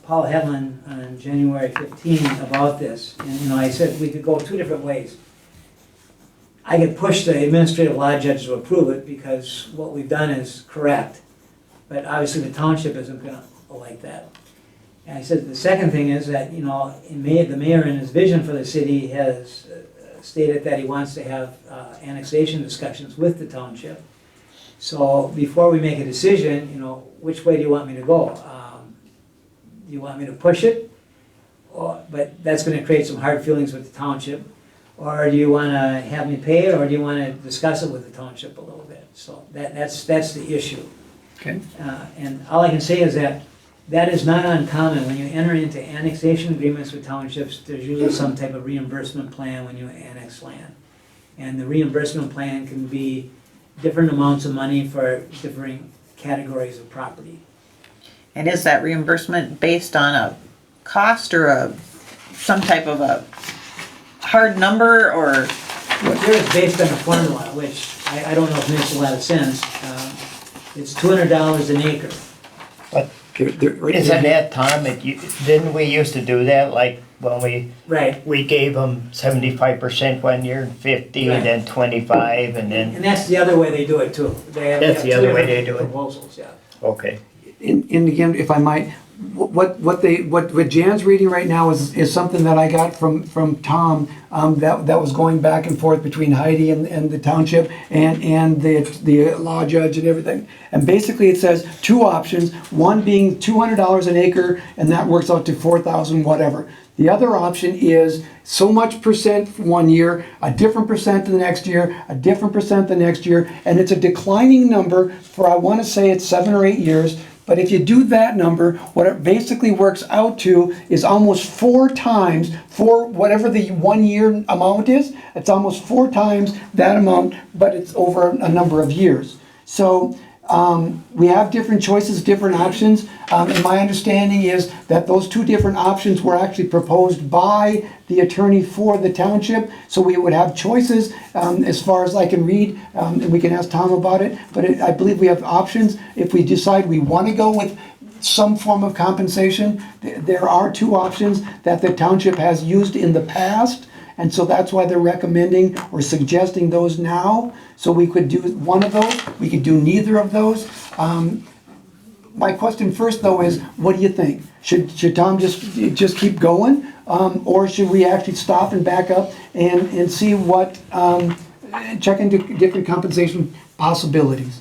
Paul Hedlund on January 15 about this, and I said we could go two different ways. I could push the administrative law judge to approve it because what we've done is correct, but obviously the township isn't going to like that. And I said the second thing is that the mayor in his vision for the city has stated that he wants to have annexation discussions with the township. So before we make a decision, which way do you want me to go? Do you want me to push it? But that's going to create some hard feelings with the township. Or do you want to have me pay it, or do you want to discuss it with the township a little bit? So that's the issue. Okay. And all I can say is that is not uncommon. When you enter into annexation agreements with townships, there's usually some type of reimbursement plan when you annex land. And the reimbursement plan can be different amounts of money for differing categories of property. And is that reimbursement based on a cost or some type of a hard number, or? There is based on a formula, which I don't know if makes a lot of sense. It's $200 an acre. But isn't that, Tom, didn't we used to do that, like when we gave them 75% 1 year, 50, Right. and then 25, and then, And that's the other way they do it too. They have That's the two other way different they do it. Proposals, yeah. okay. And again, if I might, what Jan's reading right now is something that I got from Tom, that was going back and forth between Heidi and the township and the law judge and everything. And basically it says two options, one being $200 an acre, and that works out to 4,000 whatever. The other option is so much percent 1 year, a different percent the next year, a different percent the next year, and it's a declining number for, I want to say it's 7 or 8 years. But if you do that number, what it basically works out to is almost 4 times, for whatever the 1 year amount is, it's almost 4 times that amount, but it's over a number of years. So we have different choices, different options, and my understanding is that those 2 different options were actually proposed by the attorney for the township, so we would have choices as far as I can read, and we can ask Tom about it, but I believe we have options. If we decide we want to go with some form of compensation, there are 2 options that the township has used in the past, and so that's why they're recommending or suggesting those now. So we could do one of those, we could do neither of those. My question first though is, what do you think? Should Tom just keep going? Or should we actually stop and back up and see what, check into different compensation possibilities?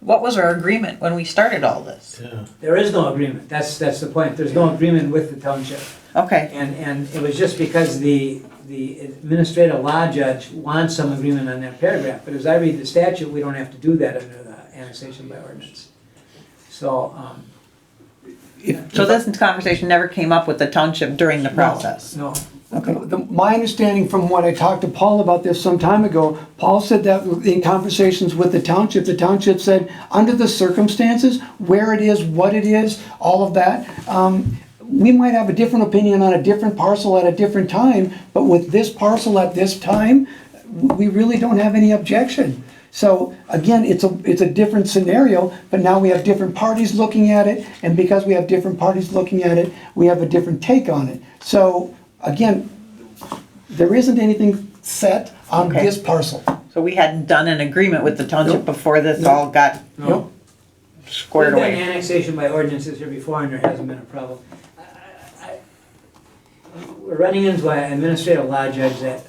What was our agreement when we started all this? There is no agreement, that's the point, there's no agreement with the township. Okay, And it was just because the administrative law judge wants some agreement on that paragraph, but as I read the statute, we don't have to do that under the annexation by ordinance. So, so this conversation never came up with the township during the process? no, My understanding from what I talked to Paul about this some time ago, Paul said that in conversations with the township said, under the circumstances, where it is, what it is, all of that, we might have a different opinion on a different parcel at a different time, but with this parcel at this time, we really don't have any objection. So again, it's a different scenario, but now we have different parties looking at it, and because we have different parties looking at it, we have a different take on it. So again, there isn't anything set on Okay. this parcel. So we hadn't done an agreement with the township before this all got Nope. squared we've done away? annexation by ordinances here before, and there hasn't been a problem. We're running into an administrative law judge that,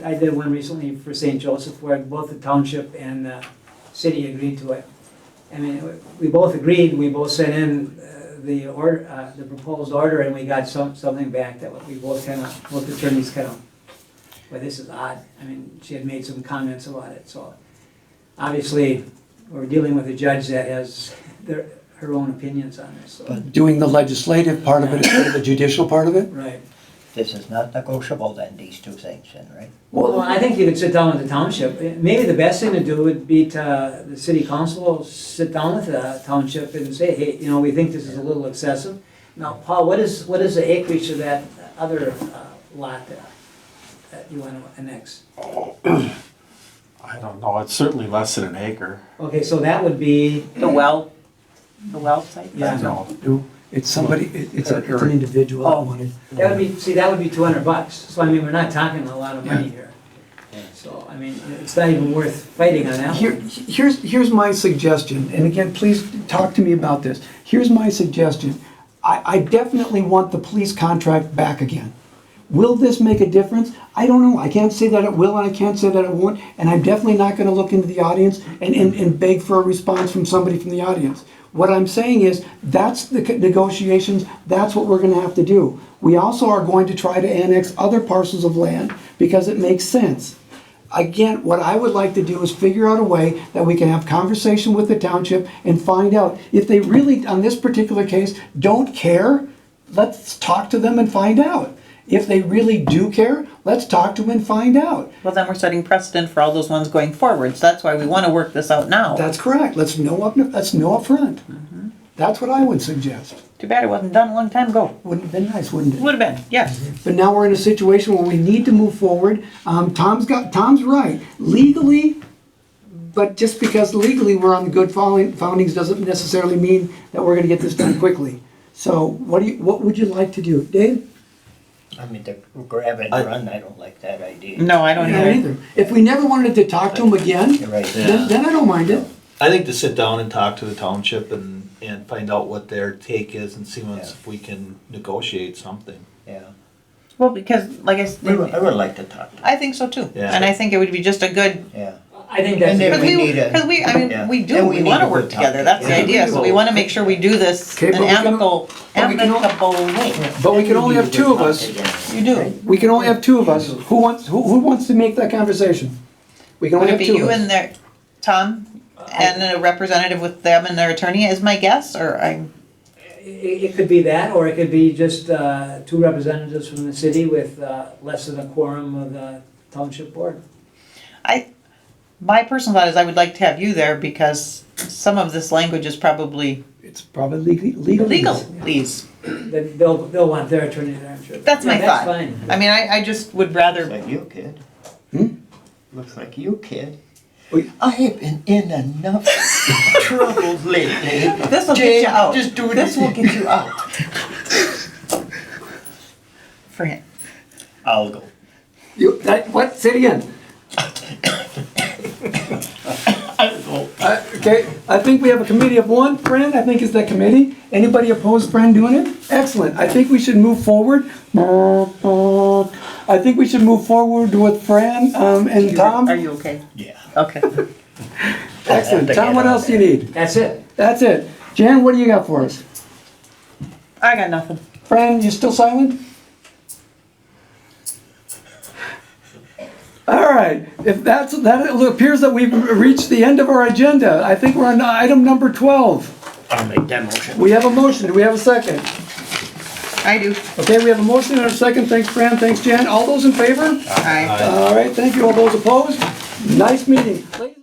I did one recently for St. Joseph where both the township and the city agreed to it. I mean, we both agreed, we both sent in the proposed order, and we got something back that we both attorneys kind of, well, this is odd. I mean, she had made some comments about it, so obviously we're dealing with a judge that has her own opinions on this, so. Doing the legislative part of it instead of the judicial part of it? Right. This is not negotiable then, these 2 things then, right? Well, I think you could sit down with the township. Maybe the best thing to do would be to, the city council, sit down with the township and say, hey, you know, we think this is a little excessive. Now, Paul, what is the acreage of that other lot that you want to annex? I don't know, it's certainly less than an acre. Okay, so that would be, The well site? yeah, No, it's somebody, it's an individual that wanted. that would be, see, that would be $200. So I mean, we're not talking a lot of money here. So, I mean, it's not even worth fighting on that one. Here's my suggestion, and again, please talk to me about this. Here's my suggestion. I definitely want the police contract back again. Will this make a difference? I don't know. I can't say that it will, and I can't say that it won't, and I'm definitely not gonna look into the audience and beg for a response from somebody from the audience. What I'm saying is, that's the negotiations, that's what we're gonna have to do. We also are going to try to annex other parcels of land because it makes sense. Again, what I would like to do is figure out a way that we can have conversation with the township and find out if they really, on this particular case, don't care, let's talk to them and find out. If they really do care, let's talk to them and find out. Well, then we're setting precedent for all those ones going forward, so that's why we want to work this out now. That's correct. Let's know up front. That's what I would suggest. Too bad it wasn't done a long time ago. Wouldn't have been nice, wouldn't it? Would have been, yes. But now we're in a situation where we need to move forward. Tom's right. Legally, but just because legally we're on the good foundings doesn't necessarily mean that we're gonna get this done quickly. So what would you like to do? Dave? I mean, to grab it and run, I don't like that idea. No, I don't I don't either. either. If we never wanted to talk to him again, You're right. then I don't mind it. I think to sit down and talk to the township and find out what their take is and see once Yeah. if we can negotiate something. Yeah. Well, because like I I said, would like to talk to I think so too. Yeah. And I think it would be just a good, yeah. I think that's. And then because we we, need a- because we, I mean, yeah. we do, And we we need wanna a work good together, topic. that's the Yeah. idea, so we wanna make sure we do this Okay, an but we can- amicable, but we can- amicable way. But we can only have two of us. You do. We can only have two of us. Who wants to make that conversation? We can Would only it have be two you of us. and their, Tom, and a representative with them and their attorney is my guess, or I'm, It could be that, or it could be just two representatives from the city with less than a quorum of the township board. my personal thought is I would like to have you there because some of this language is probably It's probably legal. legalese. Then they'll want their attorney there, I'm sure. That's my Yeah, thought. That's fine. I mean, I just would rather, Looks like you, kid. Hmm? Looks like you, kid. Wait. I have been in enough trouble lately. this will get Jane, you out. just do This will get you out. Fran, I'll go. What? Say it again. I'll go. Okay, I think we have a committee of one. Fran, I think is the committee. Anybody opposed Fran doing it? Excellent. I think we should move forward. I think we should move forward with Fran and Tom. are you okay? Yeah. Okay. Excellent. Tom, what else do you need? That's it. That's it. Jan, what do you got for us? I got nothing. Fran, you still silent? All right, if that appears that we've reached the end of our agenda. I think we're on item number 12. I'll make that motion. We have a motion, do we have a second? I do. Okay, we have a motion and a second, thanks Fran, thanks Jan. All those in favor? Aye. All right, thank you, all those opposed? Nice meeting. Ladies